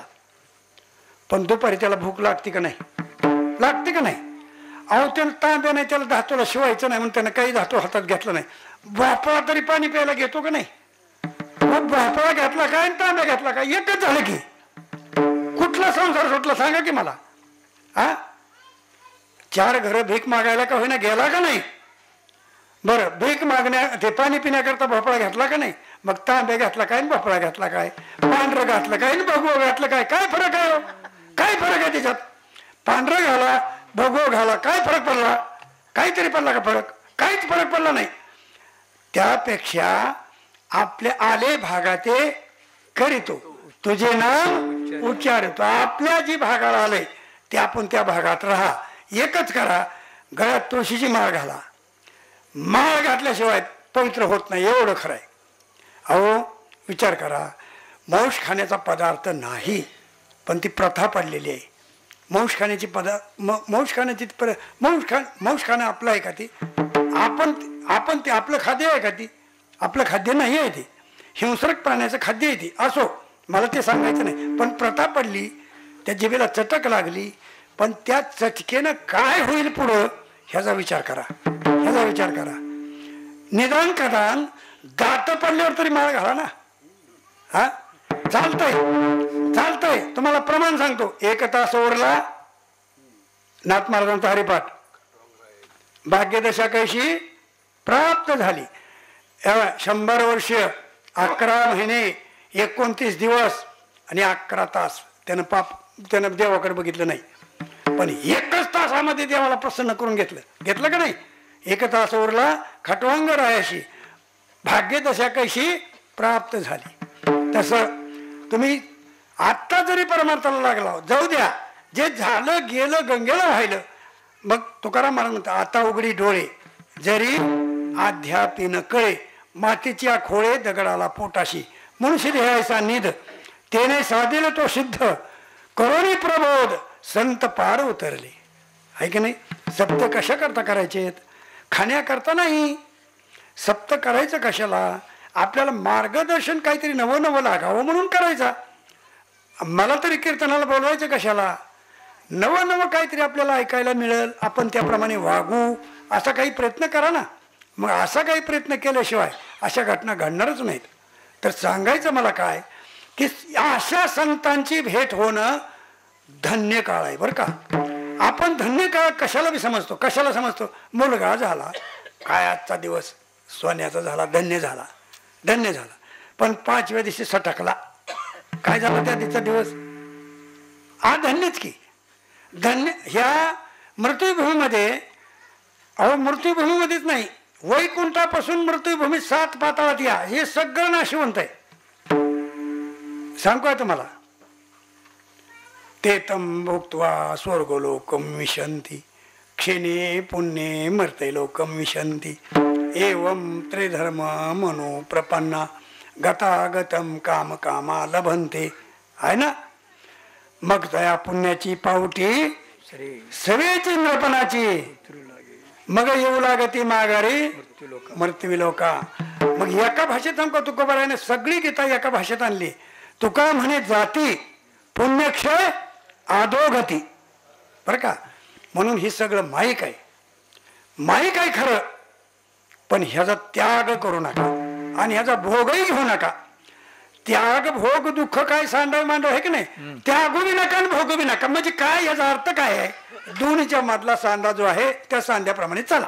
पण दुपारी त्याला भूक लागते का नाही, लागते का नाही. अहो त्याला तांब्या नाही, त्याला धातूला शिवायचं नाही म्हणून त्यानं काही धातू हातात घेतला नाही. भोपळा तरी पाणी प्यायला घेतो का नाही. मग भोपळा घेतला काय आणि तांब्या घेतला काय, एकच झालं की. कुठला संसार सुटला सांगा की मला. हा 4 घरं भीक मागायला का होईना गेला का नाही. बरं भीक मागण्या ते पाणी पिण्याकरता भोपळा घेतला का नाही. मग तांब्या घातला काय भोपळा घातला काय, पांढरं घातलं काय भगवं घातलं काय, काय फरक आहे. काय फरक आहे त्याच्यात. पांढरं घाला भगवं घाला, काय फरक पडला. काहीतरी पडला का फरक, काहीच फरक पडला नाही. त्यापेक्षा आपल्या आले भागाते करीतो, तुझे नाम उच्चारितो. आपल्या जी भागाला आलंय ते आपण त्या भागात राहा. एकच करा, गळ्यात तुळशीची माळ घाला. माळ घातल्याशिवाय पवित्र होत नाही, एवढं खरं आहे. अहो विचार करा, मांस खाण्याचा पदार्थ नाही, पण ती प्रथा पडलेली आहे. मांस खाण्याची मांस खाण्याची मांस खाणं आपलं आहे का? ती आपण ते आपलं खाद्य आहे का? ती आपलं खाद्य नाही आहे. ते हिंसक प्राण्याचं खाद्य आहे. ती असो, मला ते सांगायचं नाही, पण प्रथा पडली, त्या जिभेला चटक लागली. पण त्या चटकेनं काय होईल पुढं ह्याचा विचार करा, ह्याचा विचार करा. निदान कदान दात पडल्यावर तरी माळ घाला ना. हा चालतंय, चालतंय. तुम्हाला प्रमाण सांगतो. 1 तास ओरला नाथ महाराजांचा हरिपाठ, भाग्यदशा कैशी प्राप्त झाली. 100 वर्ष 11 महिने 29 दिवस आणि 11 तास त्यानं देवाकडे बघितलं नाही, पण 1च तासामध्ये देवाला प्रसन्न करून घेतलं का नाही? 1 तास ओरला खटवांग रायाशी, भाग्यदशा कैशी प्राप्त झाली. तसं तुम्ही आत्ता जरी परमार्थाला लागला, जाऊ द्या, जे झालं गेलं गंगेला व्हायलं. मग तुकाराम महाराज म्हणतात, आता उघडी डोळे जरी अध्यापीन कळे, मातीच्या खोळे दगडाला पोटाशी, मनुष्य देहायचा निध तेने साधिल तो सिद्ध, करोनी प्रबोध संत पार उतरले. आहे की नाही? सप्त कशा करता करायचे? खाण्याकरता नाही. सप्त करायचं कशाला? आपल्याला मार्गदर्शन काहीतरी नवं लागावं म्हणून करायचा. मला तरी कीर्तनाला बोलवायचं कशाला? नवं काहीतरी आपल्याला ऐकायला मिळेल, आपण त्याप्रमाणे वागू, असा काही प्रयत्न करा ना. मग असा काही प्रयत्न केल्याशिवाय अशा घटना घडणारच नाहीत. तर सांगायचं मला काय, की अशा संतांची भेट होणं धन्य काळ आहे बरं का. आपण धन्य काळ कशाला समजतो? मुलगा झाला, काय आजचा दिवस सोन्याचा झाला, धन्य झाला. पण 5व्या दिवशी सटकला, काय झालं त्या दिवसा दिवस? धन्यच की. धन्य ह्या मृत्यूभूमीमध्ये, अहो मृत्यूभूमीमध्येच नाही, वैकुंठापासून मृत्यूभूमी 7 पाताळात या, हे सगळं नाशिवंत आहे. सांगू काय तुम्हाला? ते तम भुक्त्वा स्वर्गलोकम विशंती, क्षिणे पुण्ये मर्ते लोकम विशंती, एवं त्रिधर्म मनो प्रपन्ना, गतागतम काम कामा लभंते. आहे ना? मग त्या पुण्याची पावटी सवेची नृपणाची, मग येऊ लागती माघारी मृत्यूलोका. मग एका भाषेत सांगतो तुकोबाराने सगळी गीता एका भाषेत आणली. तुका म्हणे जाती पुण्यक्षय आदोगती, बरं का. म्हणून ही सगळं माईक आहे खरं, पण ह्याचा त्याग करू नका आणि ह्याचा भोगही घेऊ नका. त्याग भोग दुःख काय सांडव मांडव आहे की नाही? त्यागू बी नका आणि भोगू बी नका. म्हणजे काय, याचा अर्थ काय आहे? दोन्हीच्या मधला सांधा जो आहे त्या सांध्याप्रमाणे चला.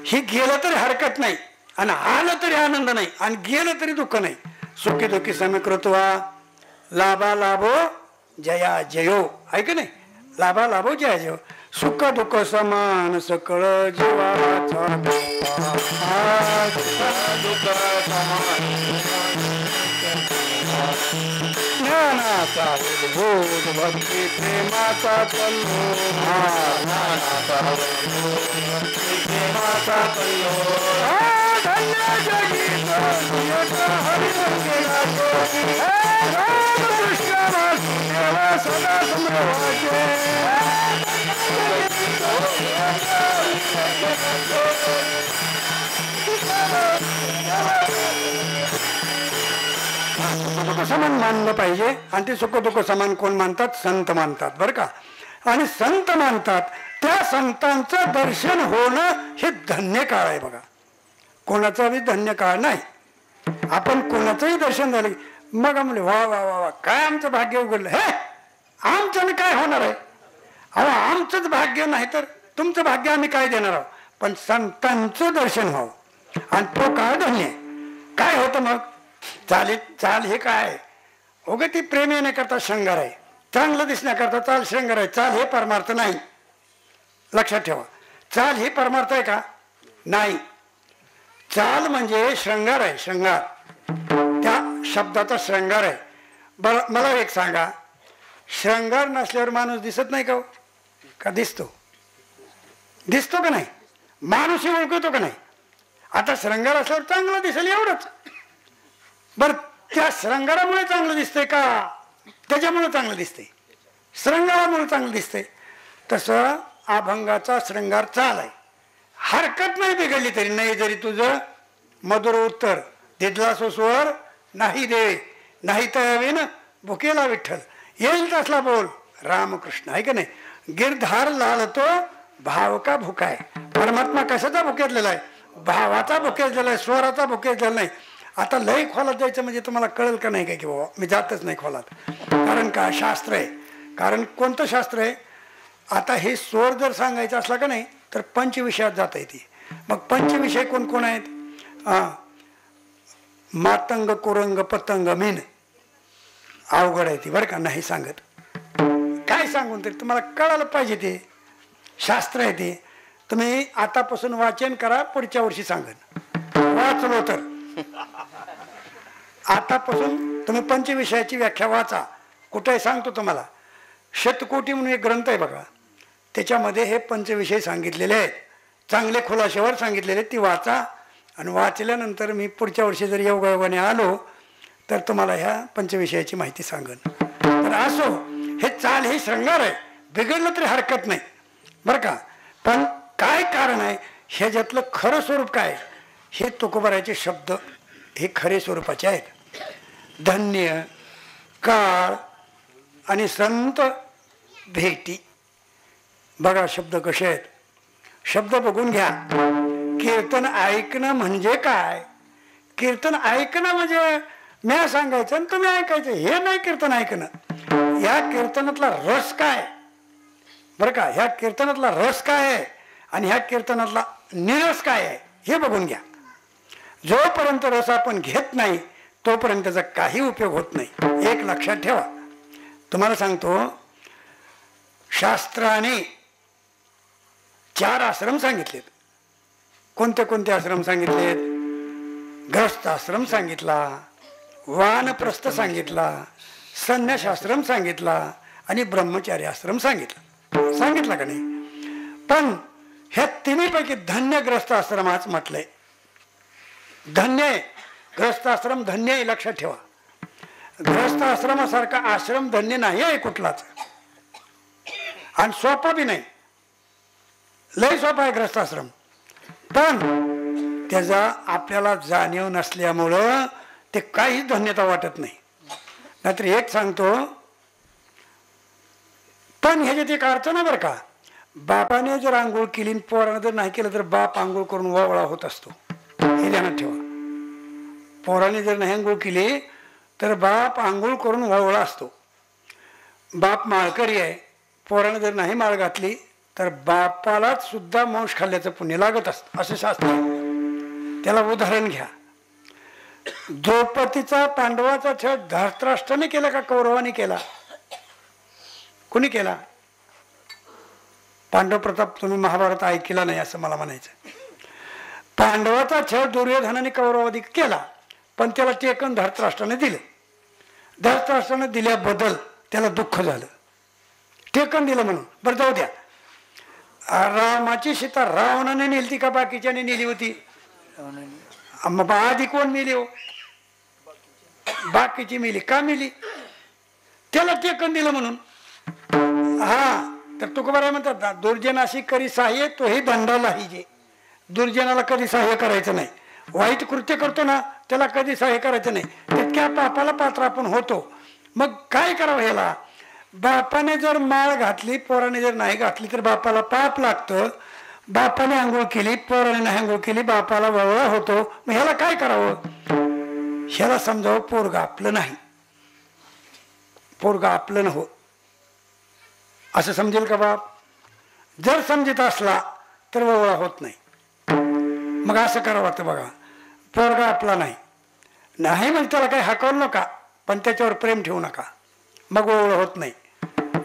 ही गेलं तरी हरकत नाही, आणि आलं तरी आनंद नाही, आणि गेलं तरी दुःख नाही. सुखी दुःखी समीकृत्वा लाभा लाभो जया जयो. आहे की नाही? लाभा लाभो जया जयो. सुख दुःख समान सकळ जीवाचा, ज्ञानाचा बोध भक्ती प्रेमाचा कल्लो, प्रेमाचा कल्लो. धन्य जगीत रामकृष्ण वासुदेव सदा समरवाचे. समान मानलं पाहिजे, आणि ते सुख दुःख समान कोण मानतात? संत मानतात बरं का. आणि संत मानतात, त्या संतांचं दर्शन होणं हे धन्य काळ आहे बघा. कोणाचा बी धन्य काळ नाही. आपण कोणाचंही दर्शन झालं मग म्हणले वा वा वा वा, काय आमचं भाग्य उघडलं. हे आमच्याने काय होणार आहे? अहो आमचंच भाग्य नाही तर तुमचं भाग्य आम्ही काय देणार आहोत? पण संतांचं दर्शन व्हावं, आणि तो काळ धन्य. काय होतं मग? चाल हे काय? ओगे ती प्रेम येण्याकरता शृंगार आहे, चांगलं दिसण्याकरता चाल शृंगार आहे. चाल हे परमार्थ नाही, लक्षात ठेवा. चाल हे परमार्थ आहे का? नाही. चाल म्हणजे शृंगार आहे, शृंगार. त्या शब्दाचा श्रृंगार आहे. बरं मला एक सांगा, श्रृंगार नसल्यावर माणूस दिसत नाही का हो? का दिसतो? दिसतो का नाही? माणूसही ओळखतो का नाही? आता श्रृंगार असल्यावर चांगलं दिसेल एवढंच. बरं त्या श्रृंगारामुळे चांगलं दिसतंय का त्याच्यामुळे चांगलं दिसतंय? श्रृंगारामुळे चांगलं दिसतंय. तसं अभंगाचा श्रृंगार चालाय, हरकत नाही बिघडली तरी. नाही जरी तुझं मधुर उत्तर दिदला सोसवर नाही दे, नाही तर हवीन भुकेला विठ्ठल, येईल तसला बोल रामकृष्ण, आहे का नाही? गिरधार लालतो भाव का भुकाय. परमात्मा कशाचा भुकेतलेला आहे? भावाचा भुकेतलेला आहे, स्वराचा भुकेतलेला नाही. आता लय खोलात जायचं म्हणजे तुम्हाला कळेल का नाही काय की बाबा मी जातच नाही खोलात. कारण का? शास्त्र आहे. कारण कोणतं शास्त्र आहे? आता हे स्वर जर सांगायचं असला का नाही तर पंचविषयात जाता येते. मग पंचविषय कोण कोण आहेत? मातंग कुरंग पतंग मीन. अवघड आहे ती बरं का, नाही सांगत. काय सांगून तरी तुम्हाला कळायला पाहिजे. ते शास्त्र आहे. ते तुम्ही आतापासून वाचन करा, पुढच्या वर्षी सांगन वाचलो तर. आतापासून तुम्ही पंचविषयाची व्याख्या वाचा. कुठे सांगतो तुम्हाला. शतकोटी म्हणून एक ग्रंथ आहे बघा, त्याच्यामध्ये हे पंचविषय सांगितलेले आहेत. चांगले खुलाशावर सांगितलेले. ती वाचा आणि वाचल्यानंतर मी पुढच्या वर्षी जर योगायोगाने आलो तर तुम्हाला ह्या पंचविषयाची माहिती सांगन. तर असो, हे चाल हे श्रृंगार आहे, बिघडलं तरी हरकत नाही बरं का. पण काय कारण आहे, ह्याच्यातलं खरं स्वरूप काय, हे तुकोबाराचे शब्द हे खरे स्वरूपाचे आहेत. धन्य काळ आणि संत भेटी. बघा शब्द कसे आहेत. शब्द बघून घ्या. कीर्तन ऐकणं म्हणजे काय? कीर्तन ऐकणं म्हणजे म्या सांगायचं आणि तुम्ही ऐकायचं, हे नाही कीर्तन ऐकणं. या कीर्तनातला रस काय बरं का, ह्या कीर्तनातला रस काय आहे आणि ह्या कीर्तनातला निरस काय आहे हे बघून घ्या. जोपर्यंत रस आपण घेत नाही तोपर्यंत त्याचा काही उपयोग होत नाही. एक लक्षात ठेवा. तुम्हाला सांगतो, शास्त्राने 4 आश्रम सांगितलेत. कोणते कोणते आश्रम सांगितलेत? ग्रस्त आश्रम सांगितला, वानप्रस्थ सांगितला, संन्यासाश्रम सांगितला आणि ब्रह्मचारी आश्रम सांगितला. सांगितला का नाही? पण ह्या तिन्हीपैकी धन्य ग्रस्त आश्रमाच म्हटलंय. धन्य आहे ग्रस्त आश्रम, धन्य आहे. लक्षात ठेवा. ग्रस्त आश्रमासारखा आश्रम धन्य नाही आहे कुठलाच, आणि सोपा बी नाही. लय सोपा आहे ग्रस्त आश्रम, पण त्याचा आपल्याला जाणीव नसल्यामुळं ते काहीच धन्यता वाटत नाही. नाहीतर एक सांगतो, पण ह्याच्यात एक अर्थ ना बरं का. बापाने जर आंघोळ केली, पोरानं जर नाही केलं तर बाप आंघोळ करून वावळा होत असतो, हे ध्यानात ठेवा. पोराने जर नाही आंघोळ केली तर बाप आंघोळ करून वावळा असतो. बाप माळकरी आहे, पोराने जर नाही माळ घातली तर बापालाच सुद्धा मांस खाल्ल्याचं पुण्य लागत असतं, असं शास्त्र. त्याला उदाहरण घ्या. द्रौपदीचा पांडवाचा छळ धृतराष्ट्राने केला का कौरवाने केला? कुणी केला? पांडव प्रताप तुम्ही महाभारत ऐकला नाही असं मला म्हणायचं. पांडवाचा छळ दुर्योधनाने कौरवादी केला, पण त्याला टेकन धृतराष्ट्राने दिले. धृतराष्ट्राने दिल्याबद्दल त्याला दुःख झालं, टेकन दिलं म्हणून. बरं जाऊ द्या. रामाची सीता रावणाने नेली का बाकीच्याने नेली होती? मग आधी कोण मेली हो? बाकीची मेली. का मेली? त्याला टेकन दिलं म्हणून. हा, तर तुकोबाराय म्हणतात, दुर्जनाशी करी सहाय्य तोही दंडालाही जे. दुर्जनाला कधी सहाय्य करायचं नाही. वाईट कृत्य करतो ना त्याला कधी सहाय्य करायचं नाही. तितक्या पापाला पात्र आपण होतो. मग काय करावं ह्याला? बापाने जर माळ घातली, पोराने जर नाही घातली तर बापाला पाप लागतं. बापाने आंघोळ केली, पोराने नाही आंघोळ केली, बापाला वळवळा होतो. मग ह्याला काय करावं? ह्याला समजावं, पोरगा आपलं नाही, पोरगा आपलं न हो असं समजेल का बाप? जर समजत असला तर वळवळा होत नाही. मग असं करावं लागतं बघा. पोरगा आपला नाही, नाही म्हणजे त्याला काही हाकवलं नका, पण त्याच्यावर प्रेम ठेवू नका, मग वळवळा होत नाही.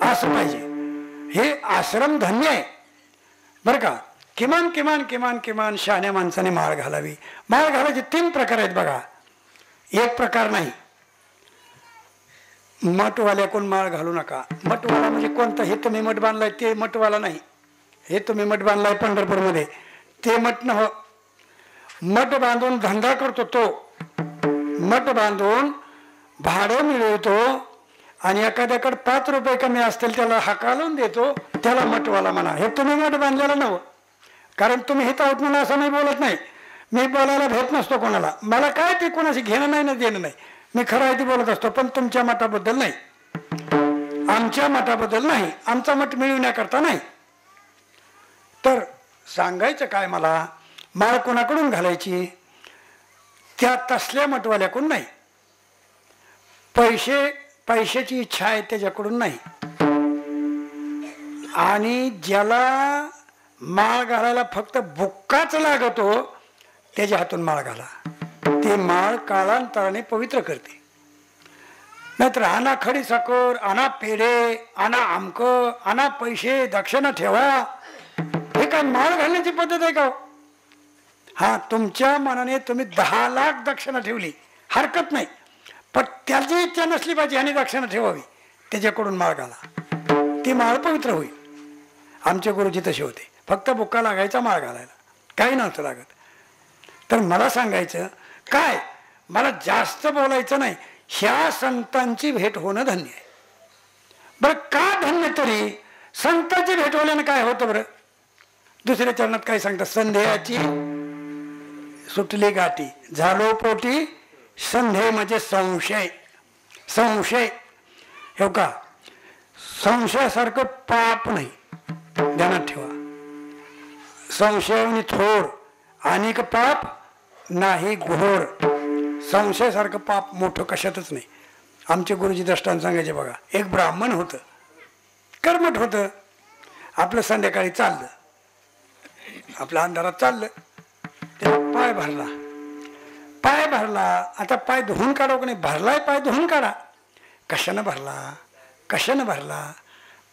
असं पाहिजे. हे आश्रम धन्य आहे बरं का. किमान किमान किमान किमान शहाण्या माणसाने माळ घालावी. माळ घालायचे 3 प्रकार आहेत बघा. एक प्रकार नाही, मठवाल्याकडून माळ घालू नका. मठवाला म्हणजे कोणता? हे तुम्ही मठ बांधलाय ते मठवाला नाही. हे तुम्ही मठ बांधलाय पंढरपूरमध्ये ते मठ नव्ह. मठ बांधून धंदा करतो तो. मठ बांधून भाडं मिळवतो आणि एखाद्याकडे 5 रुपये कमी असतील त्याला हाकालून देतो, त्याला मठवाला म्हणा. हे तुम्ही मठ बांधलेला नव्ह. कारण तुम्ही हित आहोत म्हणून असं मी बोलत नाही. मी बोलायला भेट नसतो कोणाला. मला काय ते कोणाशी घेणं नाही ना देणं नाही. मी खरं आहे ते बोलत असतो, पण तुमच्या मठाबद्दल नाही, आमच्या मठाबद्दल नाही, आमचा मठ मिळवण्याकरता नाही. तर सांगायचं काय मला, माळ कोणाकडून घालायची? त्या तसल्या मठवाल्याकडून नाही. पैशाची इच्छा आहे त्याच्याकडून नाही. आणि ज्याला माळ घालायला फक्त बुक्काच लागतो त्याच्या हातून माळ घाला. ते माळ काळांतराने पवित्र करते. नाहीतर आणा खडी साखर, आणा पेढे, आणा आमक, आणा पैसे, दक्षिणा ठेवा, हे काय माळ घालण्याची पद्धत आहे का? हा, तुमच्या मनाने तुम्ही 10 लाख दक्षिणा ठेवली हरकत नाही, पण त्याची इच्छा नसली पाहिजे आणि दक्षिणा ठेवावी, त्याच्याकडून माळ घाला. ती माळ पवित्र होईल. आमचे गुरुजी तसे होते, फक्त बुक्का लागायचा माळ घालायला, काही नव्हतं लागत. तर मला सांगायचं काय, मला जास्त बोलायचं नाही. ह्या संतांची भेट होणं धन्य आहे. बरं का धन्य? तरी संतांची भेट होल्यानं काय होतं बरं? दुसऱ्या चरणात काय सांगतात? संध्याची सुटली गाठी, झालो पोटी संध्या म्हणजे संशय. संशय हो का? संशयासारखं पाप नाही, ध्यानात ठेवा. संशयाने थोर अनेक पाप नाही घोर. संशयासारखं पाप मोठं कशातच नाही. आमचे गुरुजी दृष्टांत सांगायचे बघा. एक ब्राह्मण होतं, कर्मठ होतं. आपलं संध्याकाळी चाललं, आपलं अंधारात चाललं, त्याला पाय भरला. पाय भरला, आता पाय धुवून काढावं का नाही? भरलाय पाय धुवून काढा. कशानं भरला, कशानं भरला?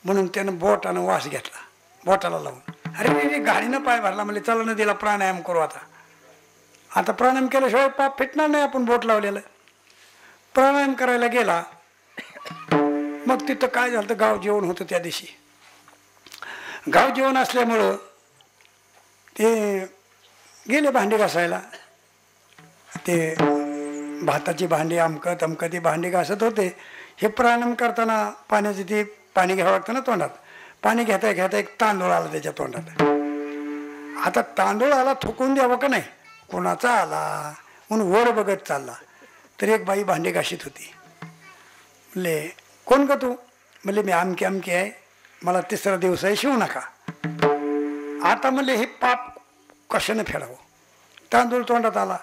म्हणून त्यानं बोटानं वास घेतला, बोटाला लावून. अरे गाडीनं पाय भरला म्हणजे चला न दिला, प्राणायाम करू. आता प्राणायाम केल्याशिवाय पाप फिटणार नाही. आपण बोट लावलेलं. प्राणायाम करायला गेला. मग तिथं काय झालं, गाव जेवण होतं त्या दिवशी. गाव जेवण असल्यामुळं ते गेले भांडी घासायला. ते भाताची भांडी अमकं तमकं ती भांडी घासत होते. हे प्राणायाम करताना पाण्याचे ते पाणी घ्यावं लागतं ना तोंडात. पाणी घेता घेता एक तांदूळ आला त्याच्या तोंडात. आता तांदूळ आला, थुकून द्यावं का नाही? कोणाचा आला म्हणून वर बघत चालला. तर एक बाई भांडी घाशीत होती. म्हणले कोण का तू? म्हणले मी आमकी आमकी आहे, मला 3रा दिवस आहे, शिवू नका. आता म्हणले हे पाप कशानं फेडावं? तांदूळ तोंडात आला,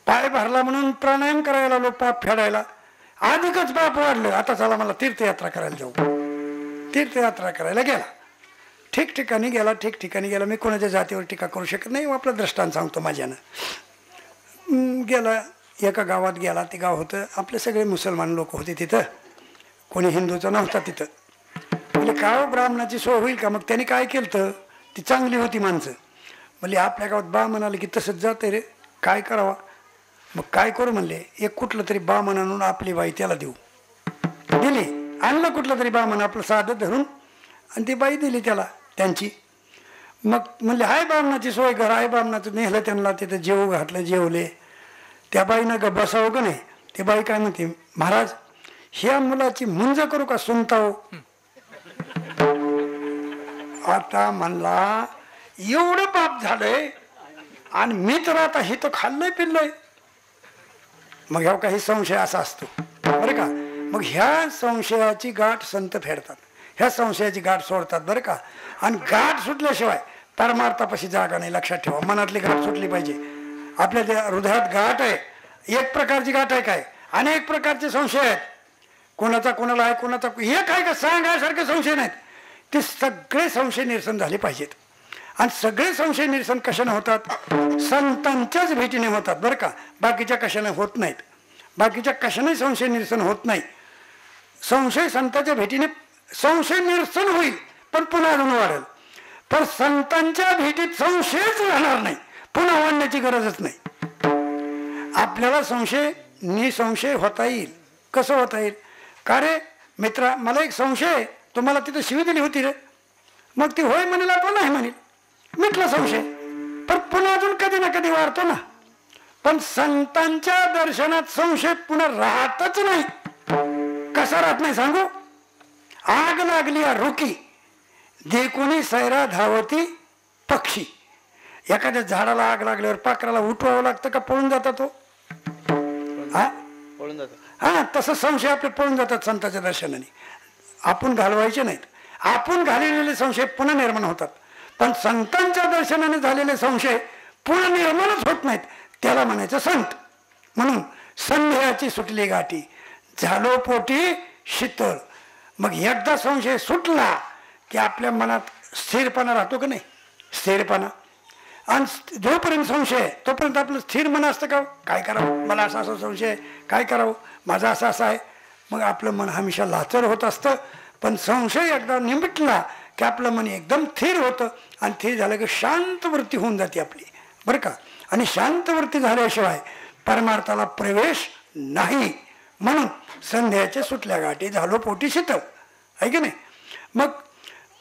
पाय भरला म्हणून प्राणायाम करायला आलो, पाप फेडायला. अधिकच पाप वाढलं. आता चला मला तीर्थयात्रा करायला जाऊ. तीर्थयात्रा करायला गेला. ठिकठिकाणी गेला, ठिकठिकाणी गेला. मी कोणाच्या जातीवर टीका करू शकत नाही, आपला दृष्टांत सांगतो माझ्यानं. गेला, एका गावात गेला. ते गाव होतं, आपले सगळे मुसलमान लोक होते तिथं, कोणी हिंदूचा नव्हता तिथं. म्हणजे काय ब्राह्मणाची सोय होईल का? मग त्याने काय केलं, ती चांगली होती माणसं. म्हणजे आपल्या गावात बा म्हणाले की तसंच जाते रे, काय करावा? मग काय करू म्हणले, एक कुठलं तरी बा म्हणून आपली बाई त्याला देऊ. दिली, आणलं कुठलं तरी बा म्हण आपलं साधं धरून, आणि ती बाई दिली त्याला त्यांची. मग म्हणले हाय ब्राह्मणाची सोय घर आहे. ब्राह्मणाचं नेलं त्यांना, तिथं जेवू घातलं, जेवले. त्या बाईनं ग बसावं का नाही? ते बाई काय म्हणते, महाराज ह्या मुलाची मुंज करू का सुनताव? आता म्हणला एवढं पाप झालंय आणि मी तर आता हे तर खाल्लंय पिल्लंय. मग ह्या काही संशय असा असतो बरं का. मग ह्या संशयाची गाठ संत फेडतात, ह्या संशयाची गाठ सोडतात बरं का. आणि गाठ सुटल्याशिवाय परमार्थापाशी जागा नाही, लक्षात ठेवा. मनातली गाठ सुटली पाहिजे. आपल्या त्या हृदयात गाठ आहे, एक प्रकारची गाठ आहे काय, अनेक प्रकारचे संशय आहेत. कोणाचा कोणाला आहे, कोणाचा हे काय का सांगायसारखे संशय नाहीत. ते सगळे संशय निरसन झाले पाहिजेत. आणि सगळे संशय निरसन कशाने होतात? संतांच्याच भेटीने होतात बरं का. बाकीच्या कशाने होत नाहीत. बाकीच्या कशाने संशय निरसन होत नाही. संशय संतांच्या भेटीने संशय निरसन होईल, पण पुन्हा अजून वाढेल. पण संतांच्या भेटीत संशयच राहणार नाही, पुन्हा वाढण्याची गरजच नाही. आपल्याला संशय निसंशय होता येईल. कसं होता येईल? का रे मित्रा, मला एक संशय आहे, तुम्हाला तिथं शिवी दिली होती रे. मग ती होय म्हणेल अथवा नाही म्हणेल, मिटला संशय. पण पुन्हा अजून कधी ना कधी वाढतो ना. पण संतांच्या दर्शनात संशय पुन्हा राहतच नाही. कसा राहत नाही सांगू? आग लागली रुकी देखुनी सैरा धावती पक्षी. एखाद्या झाडाला आग लागल्यावर पाखराला उठवावं लागतं का पळून जातात तो? पळून जातो. हा, तसं संशय आपले पळून जातात संतांच्या दर्शनाने. आपण घालवायचे नाहीत. आपण घाललेले संशय पुन्हा निर्माण होतात. पण संतांच्या दर्शनाने झालेले संशय पुन्हा निर्माणच होत नाहीत. त्याला म्हणायचं संत. म्हणून संध्याची सुटली गाठी झालो पोटी शीतळ. मग एकदा संशय सुटला की आपल्या मनात स्थिरपणा राहतो का नाही? स्थिरपणा. आणि जोपर्यंत संशय तोपर्यंत आपलं स्थिर मन असतं का? काय करावं, मला असा असा संशय, काय करावं, माझा असा असा आहे. मग आपलं मन हमेशा लाचर होत असतं. पण संशय एकदा निमिटला की आपलं मन एकदम स्थिर होतं. आणि स्थिर झालं की शांत वृत्ती होऊन जाते आपली, बरं का. आणि शांत वृत्ती झाल्याशिवाय परमार्थाला प्रवेश नाही. म्हणून संध्याच्या सुटल्या गाठी झालो पोटी शीतळ, आहे की नाही. मग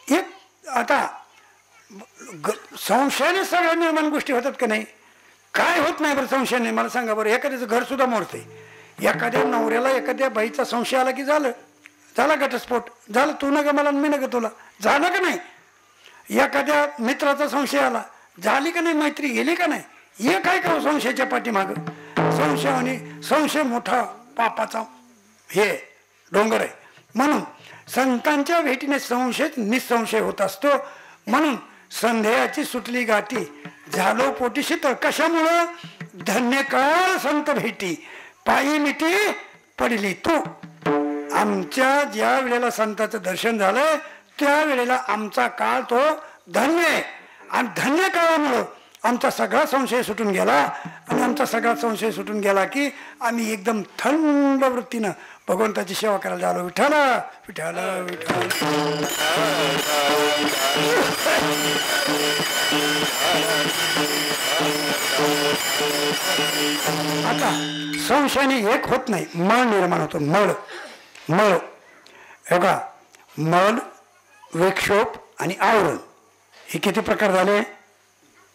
एक आता संशयाने सगळ्या निर्माण गोष्टी होतात का नाही? काय होत नाही बरं संशयाने? मला सांगा बरं. एखाद्याचं घर सुद्धा मोडतंय. एखाद्या नवऱ्याला एखाद्या बाईचा संशय आला की झाला घटस्फोट, झालं. तू नका मला, मी नका तुला, झालं का नाही? एखाद्या मित्राचा संशय आला, झाली का नाही मैत्री, गेली का नाही? हे काय करू संशयाच्या पाठीमाग? संशय मोठा पापाचा हे डोंगर आहे. म्हणून संतांच्या भेटीने संशय निसंशय होत असतो. म्हणून संध्याची सुटली गाठी झालो पोटी शीतळ. कशामुळं? धन्य काळ संत भेटी पायी मिठी पडली तू. आमच्या ज्या वेळेला संतांचं दर्शन झालं त्या वेळेला आमचा काळ तो धन्य आहे. आणि धन्य काळामुळं आमचा सगळा संशय सुटून गेला. आणि आमचा सगळा संशय सुटून गेला की आम्ही एकदम थंड वृत्तीनं भगवंताची सेवा करायला झालो. विठ्ठल विठ्ठल विठ्ठल. आता संशयाने एक होत नाही, मळ निर्माण होतो. मळ हे का, मल, विक्षोभ आणि आवरण, हे किती प्रकार झाले?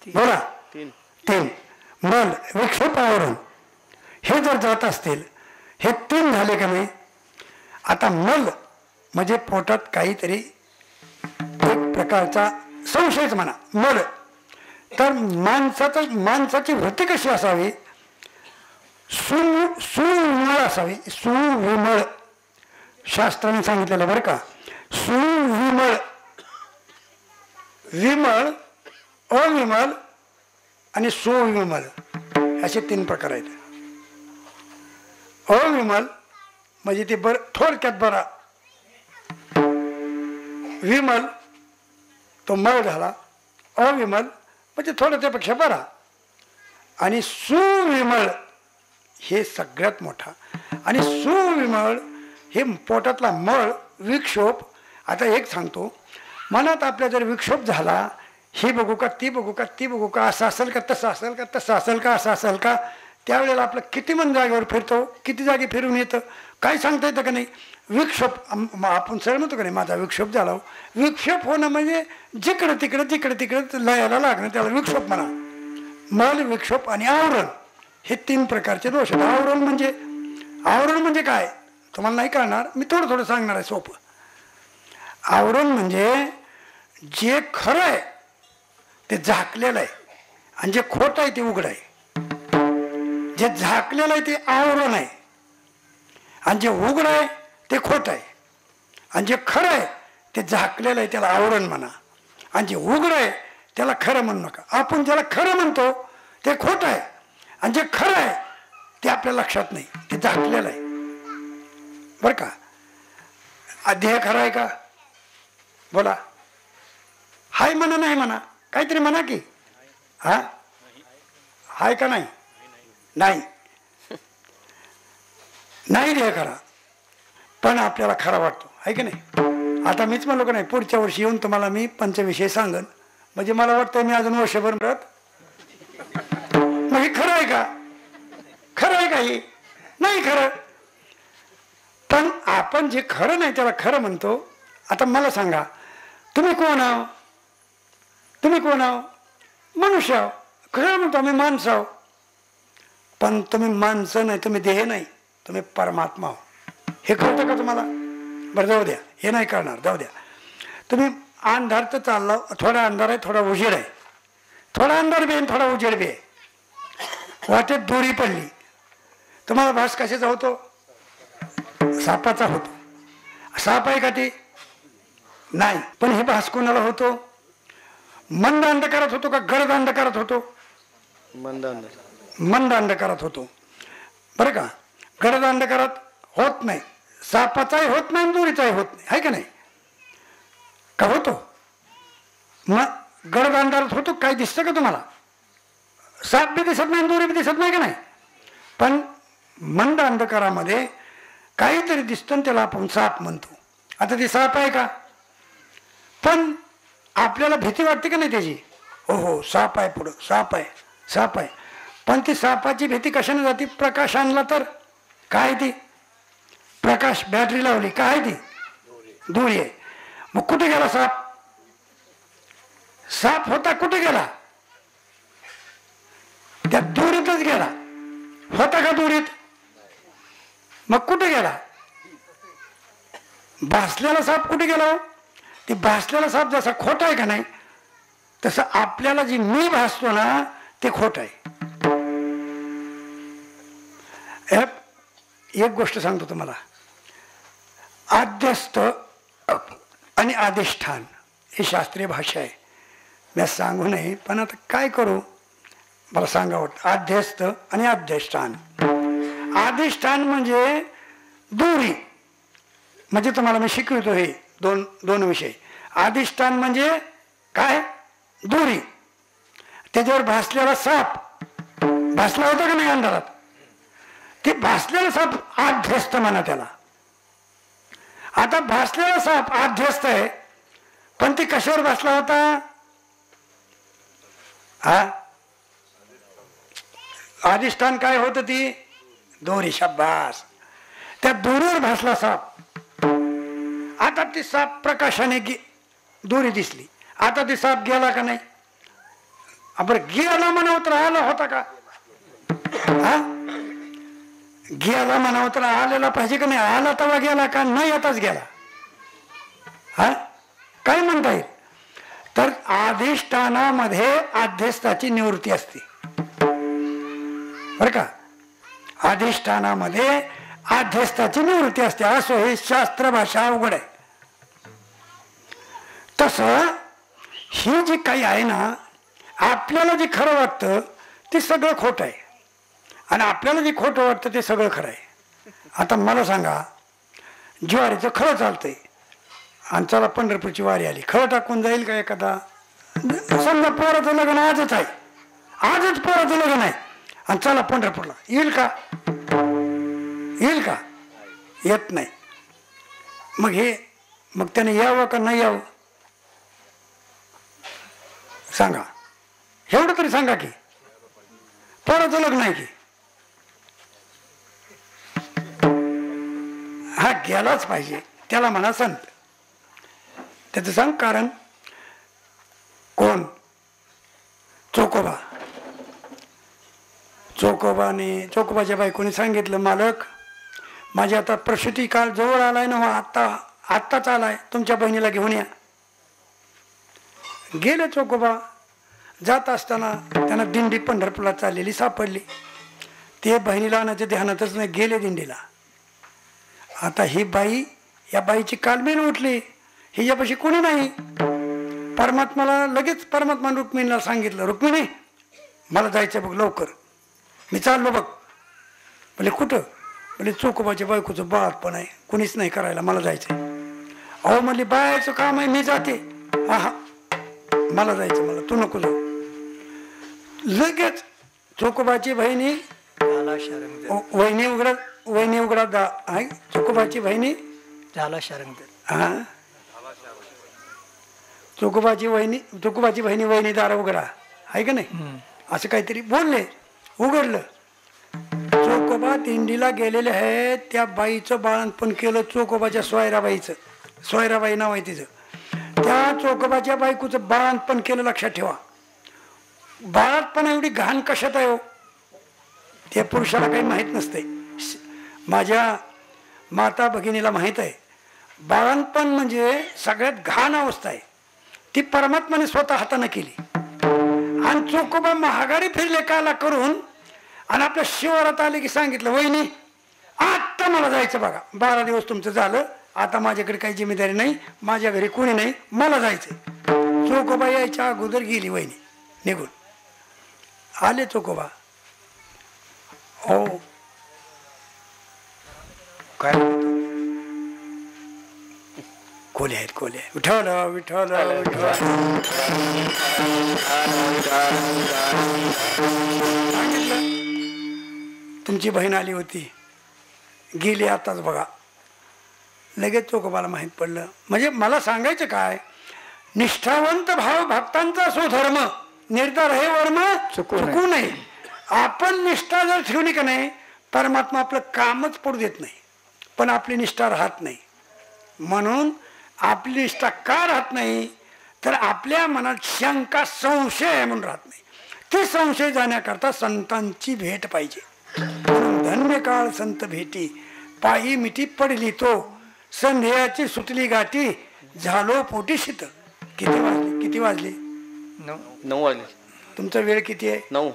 बोला. तीन. मल, विक्षोभ, आवरण हे जर जात असतील, हे 3 झाले का नाही? आता मल म्हणजे पोटात काहीतरी एक प्रकारचा संशयच म्हणा मल. तर माणसाची वृत्ती कशी असावी? सुविमळ असावी. सुविमळ शास्त्राने सांगितलेलं बरं का. सुविमळ, विमळ, अविमळ आणि सुविमळ असे 3 प्रकार आहेत. अविमल म्हणजे ते थोडक्यात बरा. विमल तो मळ झाला. अविमल म्हणजे थोडं त्यापेक्षा बरा. आणि सुविमळ हे सगळ्यात मोठा. आणि सुविमळ हे पोटातला मळ, विक्षोभ. आता एक सांगतो, मनात आपल्या जर विक्षोभ झाला, हे बघू का, ती बघू का, ती बघू का, असं असेल का, तसं असेल का, तसं असेल का, असं असेल का, त्यावेळेला आपलं किती मन जागेवर फिरतो, किती जागी फिरून येतं, काय सांगता येतं का नाही. विक्षोभ आपण सरळ म्हणतो का नाही, माझा विक्षोभ झाला. विक्षोभ होणं म्हणजे जिकडं तिकडं लयाला लागणं, त्याला विक्षोभ म्हणा. मल, विक्षोभ आणि आवरण हे 3 प्रकारचे दोष आहेत. आवरण म्हणजे काय तुम्हाला नाही कळणार, मी थोडं सांगणार आहे सोपं. आवरण म्हणजे जे खरं आहे ते झाकलेलं आहे आणि जे खोटं आहे ते उघड आहे. जे झाकलेलं आहे ते आवरण आहे आणि जे उघड आहे ते खोटं आहे. आणि जे खरं आहे ते झाकलेलं आहे त्याला आवरण म्हणा. आणि जे उघड आहे त्याला खरं म्हणू नका. आपण ज्याला खरं म्हणतो ते खोटं आहे आणि जे खरं आहे ते आपल्या लक्षात नाही, ते झाकलेलं आहे बरं का. ध्येय खरं आहे का? बोला. हाय म्हणा, नाही म्हणा, काहीतरी म्हणा की. हा, हाय का नाही? नाही ध्येय खरा, पण आपल्याला खरा वाटतो, आहे की नाही. आता मीच म्हणलो का नाही, पुढच्या वर्षी येऊन तुम्हाला मी पंचविषय सांगन, म्हणजे मला वाटतं मी अजून वर्षभर मिळत. मग हे खरं आहे का? खरं आहे का? हे नाही खरं. पण आपण जे खरं नाही त्याला खरं म्हणतो. आता मला सांगा, तुम्ही कोण आहो? तुम्ही कोण आहो? मनुष्य आहो. खरं म्हणतो आम्ही माणसं आहो. पण तुम्ही माणसं नाही, तुम्ही देह नाही, तुम्ही परमात्मा आहो. हे कळतं का तुम्हाला? बरं जाऊ द्या, हे नाही करणार, जाऊ द्या. तुम्ही अंधार तर चालला, थोडा अंधार आहे, थोडा उजेड आहे. थोडा अंधार बी आहे, थोडा उजेड बी आहे. वाटेत दोरी पडली, तुम्हाला भास कशाचा होतो? सापाचा होतो. साप आहे का ते? नाही. पण हे भास कोणाला होतो? मंद अंधकारात होतो का गडद अंधकारात होतो? मंद अंधकारात होतो, बरं का. गडद अंधकारात होत नाही. सापाचाही होत नाही, दोरीचाही होत नाही, आहे का नाही? का होतो? मग गडद अंधारात होतो. काय दिसतं का तुम्हाला? साप बी दिसत नाही, दोरी बी दिसत नाही का नाही? पण मंद अंधकारामध्ये काहीतरी दिसतं, त्याला आपण साप म्हणतो. आता ते साप आहे का? पण आपल्याला भीती वाटते का नाही त्याची? हो साप आहे, पुढं साप आहे, साप आहे. पण ती सापाची भीती कशाने जाते? प्रकाश आणला तर. काय ती? प्रकाश, बॅटरी लावली, काय ती? दोरी आहे. मग कुठे गेला साप? साप होता कुठे गेला? त्या दोरीतच गेला. होता का दोरीत? मग कुठे गेला? भासलेला साप कुठे गेला? ती भासलेला साप जसा खोटा आहे का नाही, तसं आपल्याला जी मी भासतो ना ते खोट आहे. एक गोष्ट सांगतो तुम्हाला. आद्यस्थ आणि अधिष्ठान ही शास्त्रीय भाषा आहे. मी सांगू नये, पण आता काय करू, मला सांगा वाटतं. आद्यस्थ आणि अधिष्ठान. अधिष्ठान म्हणजे दोरी, म्हणजे तुम्हाला मी शिकवतो हे दोन विषय. अधिष्ठान म्हणजे काय? दोरी. त्याच्यावर भासलेला साप भासला होता का नाही अंधारात? ते भासलेला साप आध्यस्त म्हणा त्याला. आता भासलेला साप आध्यस्त आहे, पण ते कशावर भासला होता? हा, अधिष्ठान काय होतं? ती दोरी. शाबास. त्या दोरीवर भासला साप. आता ती साप प्रकाशाने दोरी दिसली. आता ती साप गेला का नाही? बरं, गेला म्हणावं तर आला होता का? हा, गेला म्हणावं तर आलेला पाहिजे का नाही? आला तेव्हा गेला का? नाही येताच गेला. हा, काय म्हणता येईल? तर अधिष्ठानामध्ये आध्यस्थाची निवृत्ती असते, बरं का. अधिष्ठानामध्ये आध्यस्थाची निवृत्ती असते. असो, हे शास्त्र भाषा अवघड आहे. तसं ही जी काही आहे ना, आपल्याला जे खरं वाटतं ते सगळं खोटं आहे, आणि आपल्याला जे खोटं वाटतं ते सगळं खरं आहे. आता मला सांगा, ज्वारीचं खरं चालतंय, आणि चला पंढरपूरची वारी आली, खरं टाकून जाईल का एखादा? समजा पोराचं लग्न आजच आहे, आजच पोराचं लग्न आहे, आणि चला पंढरपूरला, येईल का? येईल का? येत नाही. मग त्याने यावं का नाही यावं? सांगा, एवढं तरी सांगा की पोराचं लग्न आहे की. हा, गेलाच पाहिजे, त्याला म्हणा संत. त्याचं सांग कारण. कोण? चोकोबा. चोकोबाच्या बायकोने सांगितलं, मालक माझी आता प्रसूती काळ जवळ आलाय ना, आत्ताच आलाय, तुमच्या बहिणीला घेऊन या. गेले चोकोबा. जात असताना त्यांना दिंडी पंढरपूरला चाललेली सापडली. ते बहिणीला आणायच्या ध्यानातच नाही, गेले दिंडीला. आता ही बाई, या बाईची कालबेल उठली, हिच्यापाशी कोणी नाही. परमात्माला लगेच परमात्मा रुक्मिणीला सांगितलं, रुक्मिणी मला जायचं बघ लवकर, मी चाललो बघ. म्हणजे कुठं? म्हणजे चोकोबाच्या बायकोचं बाळ पण आहे, कुणीच नाही करायला, मला जायचंय. अहो म्हणली, बायाचं काम आहे, मी जाते. हा, मला जायचं, मला तू नको जाऊ. लगेच चोकोबाची बहिणी वहिनी उघडा आहे. चोकोबाची बहिणी झाला शरंग. हा, चोकोबाची बहिणी वहिनी दारा उघडा आहे का नाही, असं काहीतरी बोलले. उघडलं. चोखोबा दिंडीला गेलेले आहेत. त्या बाईचं बाळणपण केलं चोखोबाच्या सोयराबाई नाव आहे तिचं. त्या चोखोबाच्या बायकोचं बाळणपण केलं. लक्षात ठेवा, बाळातपण एवढी घाण कशात आहे हो, त्या पुरुषाला काही माहीत नसते. माझ्या माता भगिनीला माहीत आहे. बाळणपण म्हणजे सगळ्यात घाण अवस्था आहे. ती परमात्माने स्वतः हाताने केली. आणि चोखोबा महागारी फिरले काला करून आणि आपल्या शिवारात आले की सांगितलं, वहिनी आता मला जायचं बघा, 12 दिवस तुमचं झालं, आता माझ्याकडे काही जिम्मेदारी नाही, माझ्या घरी कोणी नाही, मला जायचं. चोखोबा यायच्या अगोदर गेली वहिनी निघून. आले चोखोबा, हो काय खोले आहेत खोले. विठ्ठल विठ्ठल विठ्ठल. तुमची बहीण आली होती, गेली आताच बघा. लगेच चोखोबाला माहीत पडलं. म्हणजे मला सांगायचं काय, निष्ठावंत भाव भक्तांचा असो धर्म, निर्धार हे वर्म चुकू नये. आपण निष्ठा जर ठेवली का नाही, परमात्मा आपलं कामच पडू देत नाही. पण आपली निष्ठा राहत नाही. म्हणून आपली निष्ठा का राहत नाही, तर आपल्या मनात शंका संशय आहे म्हणून राहत नाही. ते संशय जाण्याकरता संतांची भेट पाहिजे. म्हणून धन्य काळ संत भेटी, पायी मिठी पडली तो, संध्याची सुटली गाठी, झालो पोटी शीत. किती वाजले 9 वाजले. तुमचा वेळ किती आहे? 9.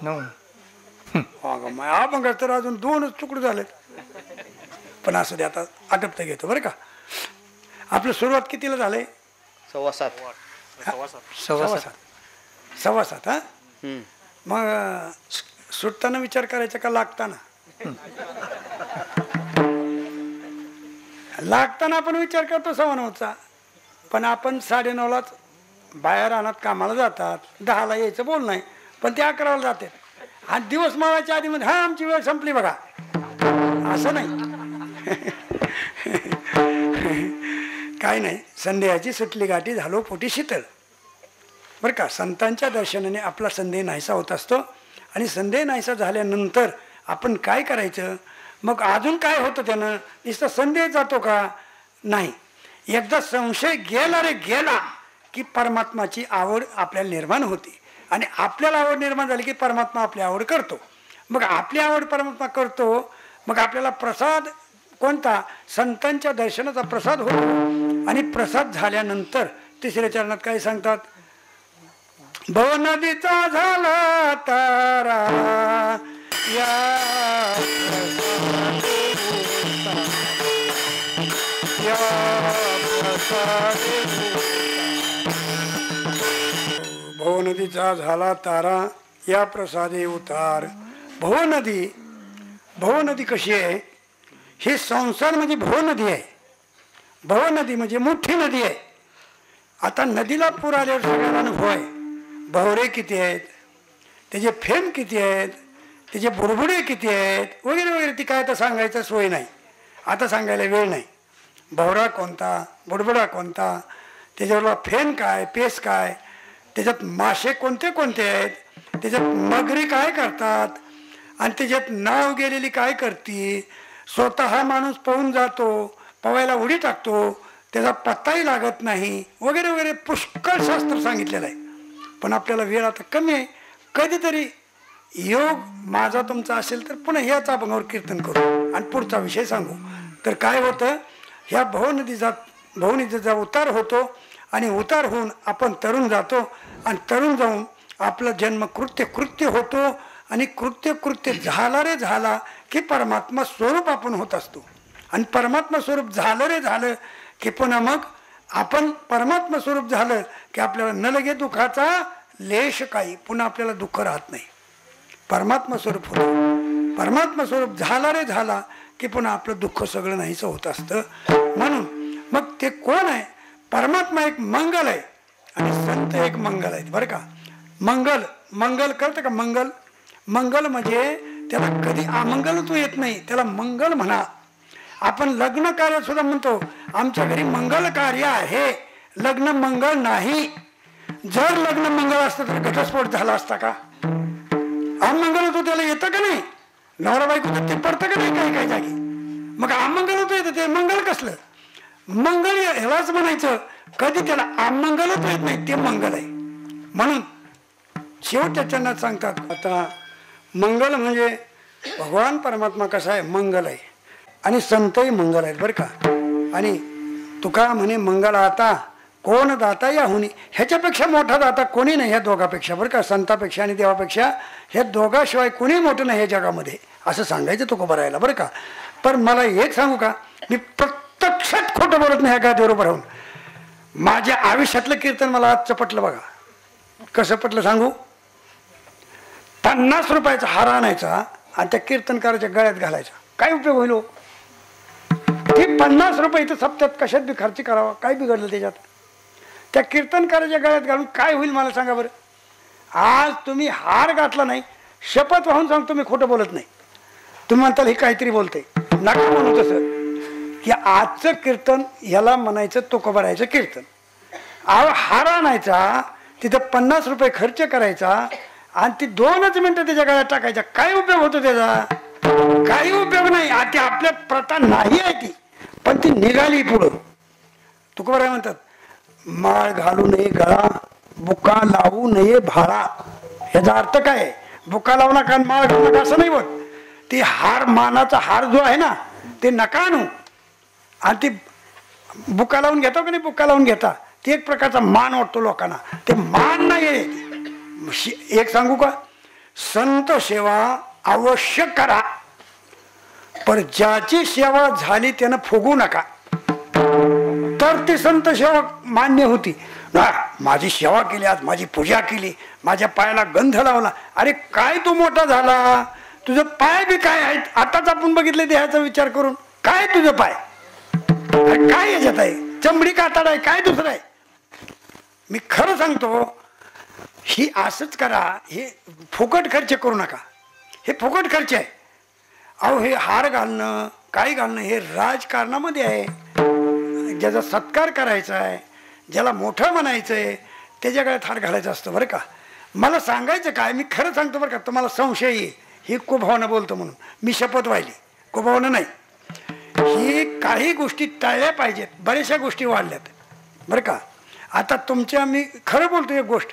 मग तर अजून 2 तुकडे झाले. पण असं दे, आता आटपता घेतो बरं का. आपलं सुरुवात कितीला झालंय? 7:15. हा, मग सुटताना विचार करायचा का लागताना? लागताना आपण विचार करतो 9:15चा, पण आपण 9:30लाच बाहेर रानात कामाला जातात. 10ला यायचं बोल नाही, पण ते 11ला जाते. आणि दिवस मावायच्या आधी मध्ये हा आमची वेळ संपली बघा, असं नाही. काय नाही, संदेहाची सुटली गाठी, झालो पोटी शीतल. बरं का, संतांच्या दर्शनाने आपला संदेह नाहीसा होत असतो. आणि संदेह नाहीसा झाल्यानंतर आपण काय करायचं, मग अजून काय होतं त्यानं? नुसतं संदेह जातो का? नाही. एकदा संशय गेला रे गेला की परमात्माची आवड आपल्याला निर्माण होती. आणि आपल्याला आवड निर्माण झाली की परमात्मा आपली आवड करतो. मग आपली आवड परमात्मा करतो. मग आपल्याला प्रसाद कोणता? संतांच्या दर्शनाचा प्रसाद होतो. आणि प्रसाद झाल्यानंतर 3ऱ्या चरणात काय सांगतात? भव नदीचा झाला तारा, भव नदीचा झाला तारा, या प्रसादे उतार. भव नदी कशी आहे? हे संसार म्हणजे भव नदी आहे. भव नदी म्हणजे मोठी नदी आहे. आता नदीला पूर आल्यावर सगळ्याला अनुभव आहे. भवरे किती आहेत, त्याचे फेम किती आहेत, त्याचे बुडबुडे किती आहेत, वगैरे वगैरे. ती काय आता सांगायचं सोय नाही, आता सांगायला वेळ नाही. भवरा कोणता, बुडबुडा कोणता, त्याच्यावर फेन काय, पेस काय, त्याच्यात मासे कोणते कोणते आहेत, त्याच्यात मगरी काय करतात, आणि त्याच्यात नाव गेलेली काय करते, स्वतः माणूस पोहून जातो, पोहायला उडी टाकतो, त्याचा पत्ताही लागत नाही, वगैरे वगैरे. पुष्कळ शास्त्र सांगितलेलं आहे. पण आपल्याला वेळ आता कमी आहे. कधीतरी योग माझा तुमचा असेल तर पुन्हा ह्याच अभंगावर कीर्तन करू आणि पुढचा विषय सांगू. तर काय होतं, ह्या भवनदीचा उतार होतो. आणि उतार होऊन आपण तरुण जातो. आणि तरुण जाऊन आपला जन्म कृत्य होतो. आणि कृत्य झाला रे झाला की परमात्मा स्वरूप आपण होत असतो. आणि परमात्मा स्वरूप झालं की पुन्हा मग आपण परमात्मा स्वरूप झालं की आपल्याला न लगे दुःखाचा लेश काही, पुन्हा आपल्याला दुःख राहत नाही. परमात्मा स्वरूप होतं. परमात्मा स्वरूप झाला की पुन्हा आपलं दुःख सगळं नाहीचं होत असतं. म्हणून मग ते कोण आहे? परमात्मा एक मंगल आहे आणि संत एक मंगल आहेत बरं का. मंगल कळतं का? मंगल म्हणजे त्याला कधी अमंगलत्व येत नाही, त्याला मंगल म्हणा. आपण लग्न कार्य सुद्धा म्हणतो आमच्या घरी मंगल कार्य आहे, लग्न मंगल नाही. जर लग्न मंगल असतं तर घटस्फोट झाला असता का? अमंगलत्व त्याला येतं का नाही? नवरा बायको ते पडतं का नाही काही काही जागी. मग अमंगल होतं येतं ते मंगल कसलं. मंगल ह्यालाच म्हणायचं कधी त्याला अमंगल होत येत नाही ते मंगल आहे. म्हणून शेवटच्या चरणात सांगतात आता मंगल म्हणजे भगवान परमात्मा कसा आहे मंगल आहे आणि संतही मंगल आहेत बरं का. आणि तुका म्हणे मंगल आता कोण दाता या हुनी, ह्याच्यापेक्षा मोठा दाता कोणी नाही ह्या दोघापेक्षा बरं का. संतापेक्षा आणि देवापेक्षा ह्या दोघाशिवाय कोणी मोठं नाही ह्या जगामध्ये असं सांगायचं तुकोबा राहायला बरं का. पण मला एक सांगू का, मी प्रत्यक्षात खोटं बोलत नाही ह्या गादीवर उभं राहून. माझ्या आयुष्यातलं कीर्तन मला आजचं पटलं बघा. कसं पटलं सांगू. 50 रुपयाचा हार आणायचा आणि त्या कीर्तनकाराच्या गळ्यात घालायचा, काय उपयोग होईल. ते 50 रुपये इथं सप्त्यात कशात बी खर्च करावा, काय बिघडलं त्याच्यात. त्या कीर्तनकाराच्या गळ्यात घालून काय होईल मला सांगा बरं. आज तुम्ही हार घातला नाही, शपथ वाहून सांगतो तुम्ही खोटं बोलत नाही. तुम्ही म्हणताल हे काहीतरी बोलतंय, नका म्हणू तसं. की आजचं कीर्तन ह्याला म्हणायचं तुकोबारायचं कीर्तन. हार आणायचा तिथं 50 रुपये खर्च करायचा आणि ती 2च मिनिटं त्याच्या गळ्यात टाकायचा, काय उपयोग होतो त्याचा. काही उपयोग नाही. आता आपल्या प्रथा नाही आहे ती, पण ती निघाली पुढं. तुकोबाराय म्हणतात माळ घालू नये गळा, बुका लावू नये भाळा. ह्याचा अर्थ काय. बुका लावू नका माळ घालू नका असं नाही होत. ती हार मानाचा हार जो आहे ना ते नका आणू. आणि ती बुका लावून घेता का नाही, बुका लावून घेता ते एक प्रकारचा मान वाटतो लोकांना, ते मान नाही आहे. एक सांगू का, संत सेवा अवश्य करा, पण ज्याची सेवा झाली त्यानं फुगू नका, तर ती संत सेवा मान्य होती. माझी सेवा केली, आज माझी पूजा केली, माझ्या पायाला गंध लावला. अरे काय तू मोठा झाला, तुझं पाय बी काय आहेत. आताच आपण बघितले देहाचा विचार करून, काय तुझं पाय काय याच्यात आहे, चमडी कातड आहे, काय दुसरं आहे. मी खरं सांगतो ही असंच करा, हे फुकट खर्च करू नका, हे फुकट खर्च आहे. अहो हे हार घालणं काय घालणं हे राजकारणामध्ये आहे. ज्याचा सत्कार करायचा आहे, ज्याला मोठं म्हणायचं आहे त्याच्या गळ्यात हार घालायचा असतो बरं का. मला सांगायचं काय, मी खरं सांगतो बरं का, तुम्हाला संशय येईल ही कुभावनं बोलतो म्हणून, मी शपथ वाहिली, कुभावनं नाही. ही काही गोष्टी टाळल्या पाहिजेत, बऱ्याचशा गोष्टी वाढल्यात बरं का. आता तुमच्या, मी खरं बोलतो एक गोष्ट,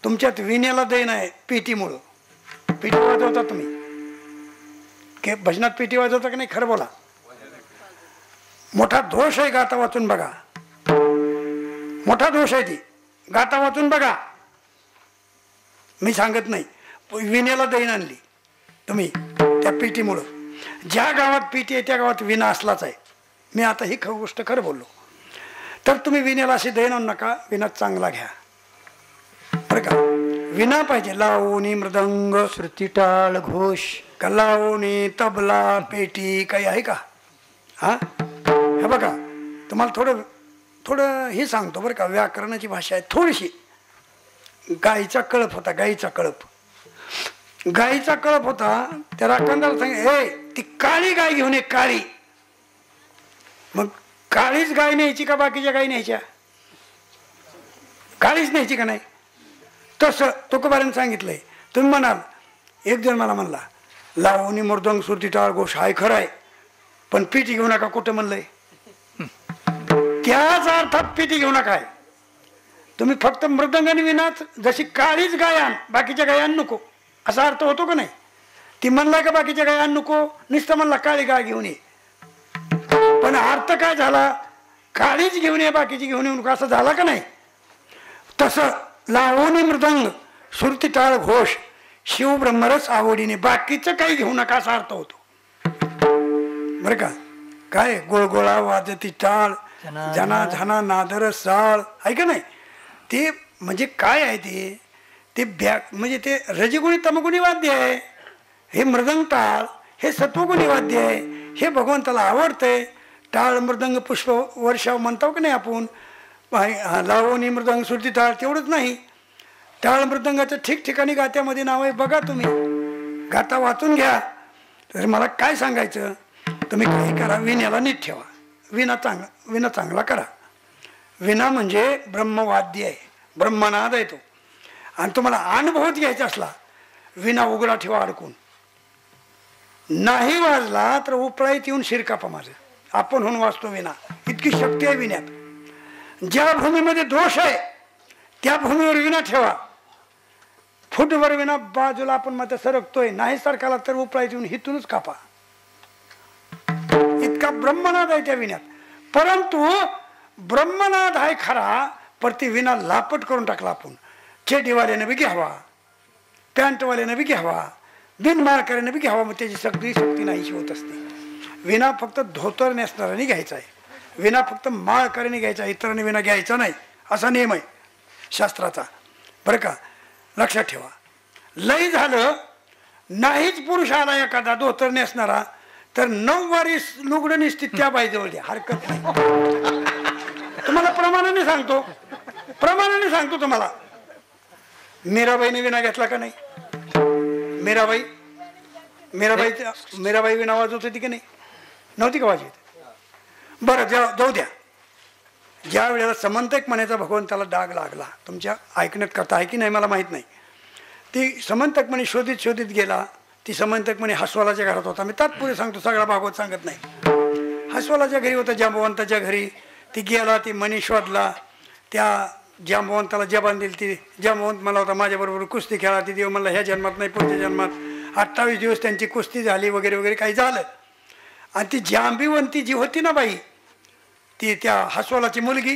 तुमच्यात विण्याला देणं आहे पेटीमुळं. पेटी वाजवता तुम्ही के भजनात पेटी वाजवता की नाही, खरं बोला. मोठा दोष आहे, गाता वाचून बघा, मोठा दोष आहे. ती गाता वाचून बघा, मी सांगत नाही. विण्याला देण आणली तुम्ही त्या पेटीमुळं. ज्या गावात पेटी आहे त्या गावात विना असलाच आहे. मी आता ही गोष्ट खरं बोललो. तर तुम्ही विण्याला अशी देण आणू नका, विना चांगला घ्या बरं का. विना पाहिजे, लावणी मृदंग श्रुती टाळ घोष, का लावणी तबला पेटी काही आहे का. हा हे बघा, तुम्हाला थोडं थोडं हे सांगतो बरं का, व्याकरणाची भाषा आहे थोडीशी. गाईचा कळप होता, गाईचा कळप, गाईचा कळप होता. त्या राखणदाराला सांगितलं, ए ती काळी गाय घेऊन ये, काळी. मग काळीच गाय न्यायची का बाकीच्या गाई न्यायच्या, काळीच न्यायची का नाही. तसं तुकोबाराने सांगितलंय. तुम्ही म्हणाल, एक जण मला म्हणला लावणी मृदंग सुरती टाळ घोष हाय खरं आहे, पण पेटी घेऊ नका, कुठं म्हणलंय. त्याच अर्थात पेटी घेऊ नका आहे. तुम्ही फक्त मृदंग आणि विनाच, जशी काळीच गायान बाकीच्या गायान नको असा अर्थ होतो का नाही. ती म्हणलाय का बाकीच्या गायान नको, नुसतं म्हणला काळी गाय घेऊन ये, पण अर्थ काय झाला, काळीच घेऊन ये बाकीची घेऊन येऊ नको असं झाला का नाही. तसं लावणी मृदंग सुरती टाळ घोष शिव ब्रह्मरस आवडीने, बाकीचं काही घेऊ नका असा अर्थ होतो बरं का. काय गोळगोळा वाजती टाळ, जना झना नादर साळ आहे का नाही. ते म्हणजे काय आहे, ते म्हणजे ते रजगुणी तमगुणी वाद्य आहे. हे मृदंग टाळ हे सत्वगुणी वाद्य आहे. हे भगवंताला आवडतंय. टाळ मृदंग पुष्प वर्षाव म्हणतो की नाही आपण, लावणी मृदंग सुरती टाळ तेवढंच नाही, टाळ मृदंगाचं ठिकठिकाणी गात्यामध्ये नाव आहे बघा. तुम्ही गाता वाचून घ्या. तर मला काय सांगायचं, तुम्ही काही करा, विण्याला नीट ठेवा, विना चांगला करा. विना म्हणजे ब्रह्मवाद्य आहे, ब्रह्मनाद आहे तो. आणि तुम्हाला अनुभवच घ्यायचा असला, विना उघडा ठेवा अडकून, नाही वाजला तर उपळाईत येऊन शिरकापा माझं. आपण होऊन वाचतो विना, इतकी शक्ती आहे विण्यात. ज्या भूमीमध्ये दोष आहे त्या भूमीवर विना ठेवा. फुटभर विना बाजूला आपण मग सरकतोय, नाही सरकाला तर उपळाईत येऊन हिथूनच कापा. इतका ब्रह्मनाद आहे त्या विण्यात. परंतु ब्रह्मनाद आहे खरा, पर ती विना लापट करून टाकला आपण. चेडीवाल्याने बी घ्यावा, पॅन्टवाल्याने बी घ्यावा, बिनमाळकऱ्याने बी घ्यावा, मग त्याची सगळी शक्ती नाहीशी होत असते. विना फक्त धोतर नेसणाऱ्याने घ्यायचा आहे, विना फक्त माळकऱ्याने घ्यायचा, इतरांनी विना घ्यायचा नाही, असा नियम आहे शास्त्राचा, बरं का. लक्षात ठेवा. लय झालं नाहीच पुरुष आला एखादा धोतर नेसणारा, तर 9 वारी लुगडं निसते त्या बाईजवळ द्या, हरकत नाही. तुम्हाला प्रमाणाने सांगतो, प्रमाणाने सांगतो तुम्हाला. मीराबाईने विना घेतला का नाही? मीराबाई विना वाजवत होती की नाही? नव्हती का वाजवत? बरं जाऊ द्या. ज्या वेळेला समंतक म्हणायचा भगवंताला डाग लागला, तुमच्या ऐकण्यात कथा आहे की नाही मला माहीत नाही, ती समंतक म्हणे शोधित शोधित गेला. ती समंतक म्हणे हसवालाच्या घरात होता. मी तात्पुरे सांगतो, सगळा भागवत सांगत नाही. हसवालाच्या घरी होता, जांबवंताच्या घरी. ती गेला, ती मणी शोधला, त्या जांबवंताला जबान दिली. ती जांबवंत मला होता माझ्याबरोबर कुस्ती खेळा. ती देव म्हणला ह्या जन्मात नाही पुढच्या जन्मात. 28 दिवस त्यांची कुस्ती झाली वगैरे वगैरे काही झालं. आणि ती जांबवंती जी होती ना बाई, ती त्या हसवालाची मुलगी,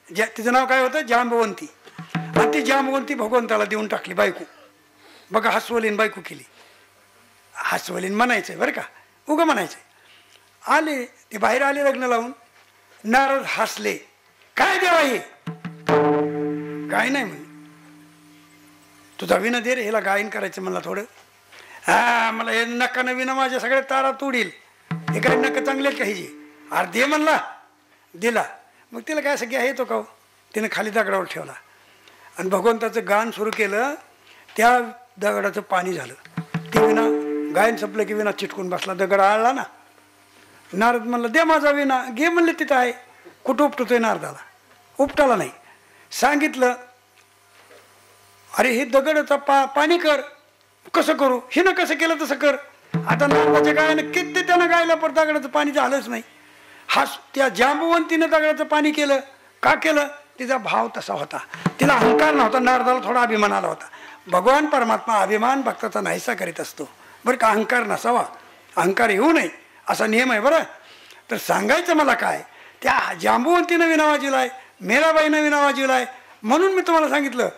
तिचं नाव काय होतं? जांबवंती. आणि ती जांबवंती भगवंताला देऊन टाकली बायको. बघा, हसवलीन बायको केली. हसवलीन म्हणायचंय बरं का, उगं म्हणायचंय. आले ते बाहेर आले लग्न लावून. नारद हसले, काय देवा हे? काय नाही म्हणे, तुझा विना दे रे, ह्याला गायन करायचं म्हणला थोडं. हा, मला हे नकानं विना माझ्या सगळ्या तारा तोडील, हे काय नका चांगले काही. अरे दे म्हणला, दिला. मग तिला काय असं घ्या येतो का? तिनं खाली दगडावर ठेवला आणि भगवंताचं गाण सुरू केलं. त्या दगडाचं पाणी झालं. ते विना गायन संपलं की विना चिटकून बसला, दगड आळला ना. नारद म्हणलं दे माझा विना. घे म्हणले, तिथं आहे. कुठं उपटतोय नारदाला? उपटाला नाही. सांगितलं, अरे हे दगडाचं पाणी कर. कसं करू? हिनं कसं केलं तसं कर. आता नारदाच्या गायनं किती त्यानं गायला, पण दगडाचं पाणी झालंच नाही. त्या जांबवंतीनं दगडाचं पाणी केलं. का केलं? तिचा भाव तसा होता, तिला अहंकार नव्हता. नारदाला थोडा अभिमान आला होता. भगवान परमात्मा अभिमान भक्ताचा नाहीसा करीत असतो, बरं का. अहंकार नसावा, अहंकार येऊ नये, असा नियम आहे बरं. तर सांगायचं मला काय, त्या जांबवंतीनं विना वाजविलाय, मीराबाईनं विना वाजविलाय. म्हणून मी तुम्हाला सांगितलं,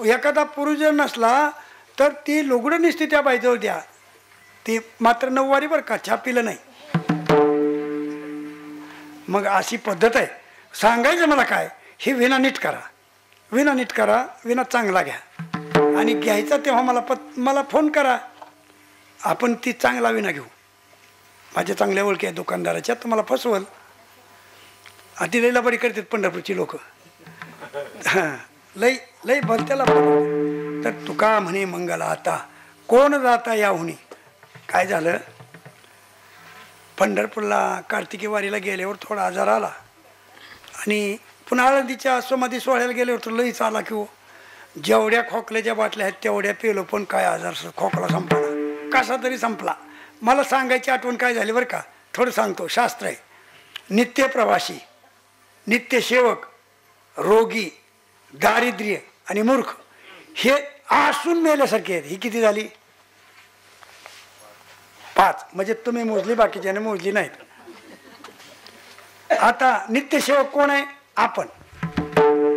एखादा पुरुष जर नसला तर ती लुगडं निसते त्या बाईजवळ द्या. ती मात्र 9 वारी बरं का, छापीलं नाही. मग अशी पद्धत आहे. सांगायचं मला काय, हे विना नीट करा, विना नीट करा, विना चांगला घ्या. आणि घ्यायचा तेव्हा मला फोन करा, आपण ती चांगला विना घेऊ. माझ्या चांगल्या ओळखी आहे दुकानदाराच्या, तुम्हाला फसवल. ती लई लबाडी करतात पंढरपूरची लोक. हां, लई लई भलत्याला. तर तुका म्हणे मंगला आता कोण जाता याहुनी. काय झालं, पंढरपूरला कार्तिकी वारीला गेल्यावर थोडा आजार आला आणि पुन्हा आळंदीच्या समाधी सोहळ्याला गेल्यावर तर लईच आला की हो. जेवढ्या खोकल्याच्या बाटल्या आहेत तेवढ्या पेलो, पण काय आजार खोकला संपला, कसा तरी संपला. मला सांगायची आठवण काय झाली बरं का, थोडं सांगतो. शास्त्र आहे, नित्य प्रवासी, नित्य सेवक, रोगी, दारिद्र्य आणि मूर्ख हे आसून मेल्यासारखे आहेत. ही किती झाली? 5. म्हणजे तुम्ही मोजली, बाकीच्याने मोजली नाहीत. आता नित्यसेवक कोण आहे? आपण.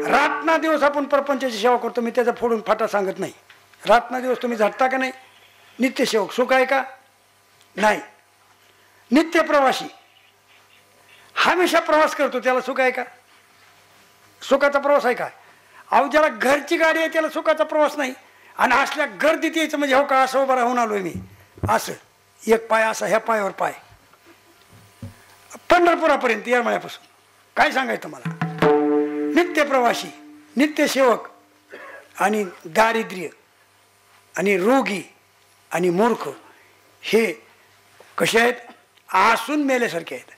रातना दिवस आपण प्रपंचाची सेवा करतो. मी त्याचा फोडून फाटा सांगत नाही. रातना दिवस तुम्ही झटता का नाही? नित्यसेवक सुख आहे का? नाही. नित्य प्रवासी हमेशा प्रवास करतो, त्याला सुख आहे का? सुखाचा प्रवास आहे का? अहो, ज्याला घरची गाडी आहे त्याला सुखाचा प्रवास नाही. आणि असल्या गर्दीत यायचं म्हणजे हो का, असं उभं राहून आलोय मी, असं एक पाय असा, ह्या पायावर पाय, पंढरपुरापर्यंत येरमाळ्यापासून. काय सांगायचं मला? नित्य प्रवासी, नित्य सेवक आणि दारिद्र्य आणि रोगी आणि मूर्ख हे कसे आहेत? आसून मेल्यासारखे आहेत.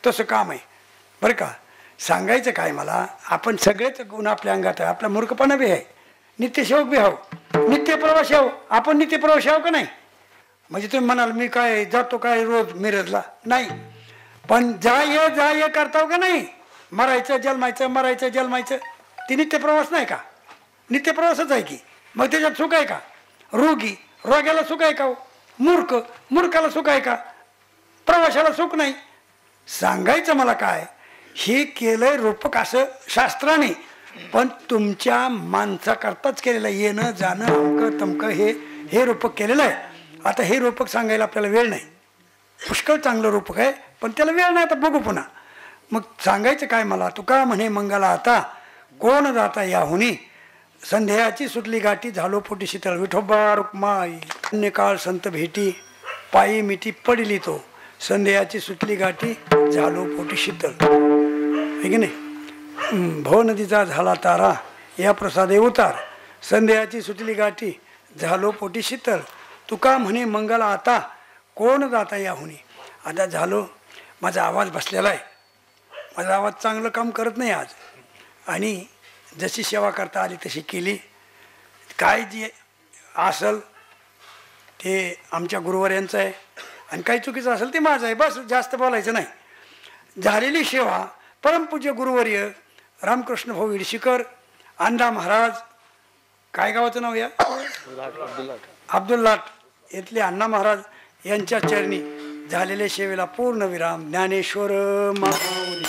तसं काम आहे बरं का. सांगायचं काय मला, आपण सगळेच गुण आपल्या अंगात आहे. आपला मूर्खपणा बी आहे, नित्यसेवक बी आहो, नित्य प्रवासी आहो. आपण नित्य प्रवासी आहो का नाही? म्हणजे तुम्ही म्हणाल मी काय जातो काय रोज मिरजला, नाही. पण जा ये करताव का नाही, मरायचं जन्मायचं ती नित्यप्रवास नाही का? नित्यप्रवासच आहे की. मग त्याच्यात सुख आहे का? रोग्याला सुख आहे का? मूर्खाला सुख आहे का? प्रवाशाला सुख नाही. सांगायचं मला काय, हे केलंय रूपक असं शास्त्राने, पण तुमच्या माणसाकरताच केलेलं आहे. येणं जाणं अमकं तमकं हे रूपक केलेलं आहे. आता हे रूपक सांगायला आपल्याला वेळ नाही. पुष्कळ चांगलं रूपक आहे, पण त्याला वेळ नाही. आता बघू पुन्हा. मग सांगायचं काय मला, तुका म्हणे मंगला आता कोण जाता याहुनी, संध्याची सुटली गाठी झालो पोटी शीतळ. विठोबा रुक्माई अन्य काळ संत भेटी, पायी मिठी पडली तो, संध्याची सुटली गाठी झालो पोटी शीतळ. आहे की नाही? भव नदीचा झाला तारा, या प्रसादे उतार, संध्याची सुटली गाठी झालो पोटी शीतळ. तुका म्हणे मंगला आता कोण जाता याहुनी. आता झालो, माझा आवाज बसलेला आहे. माझा आवाज चांगलं काम करत नाही आज, आणि जशी सेवा करता आली तशी केली. काय जे असेल ते आमच्या गुरुवर्यांचं आहे, आणि काही चुकीचं असेल ते माझं आहे. बस जास्त बोलायचं नाही. झालेली सेवा परमपूज्य गुरुवर्य रामकृष्ण भाऊ इडशीकर, अण्णा महाराज, काय गावाचं नाव या, अब्दुल्लाट इथले अण्णा महाराज यांच्या चरणी झालेल्या सेवेला पूर्ण विराम. ज्ञानेश्वर माऊली.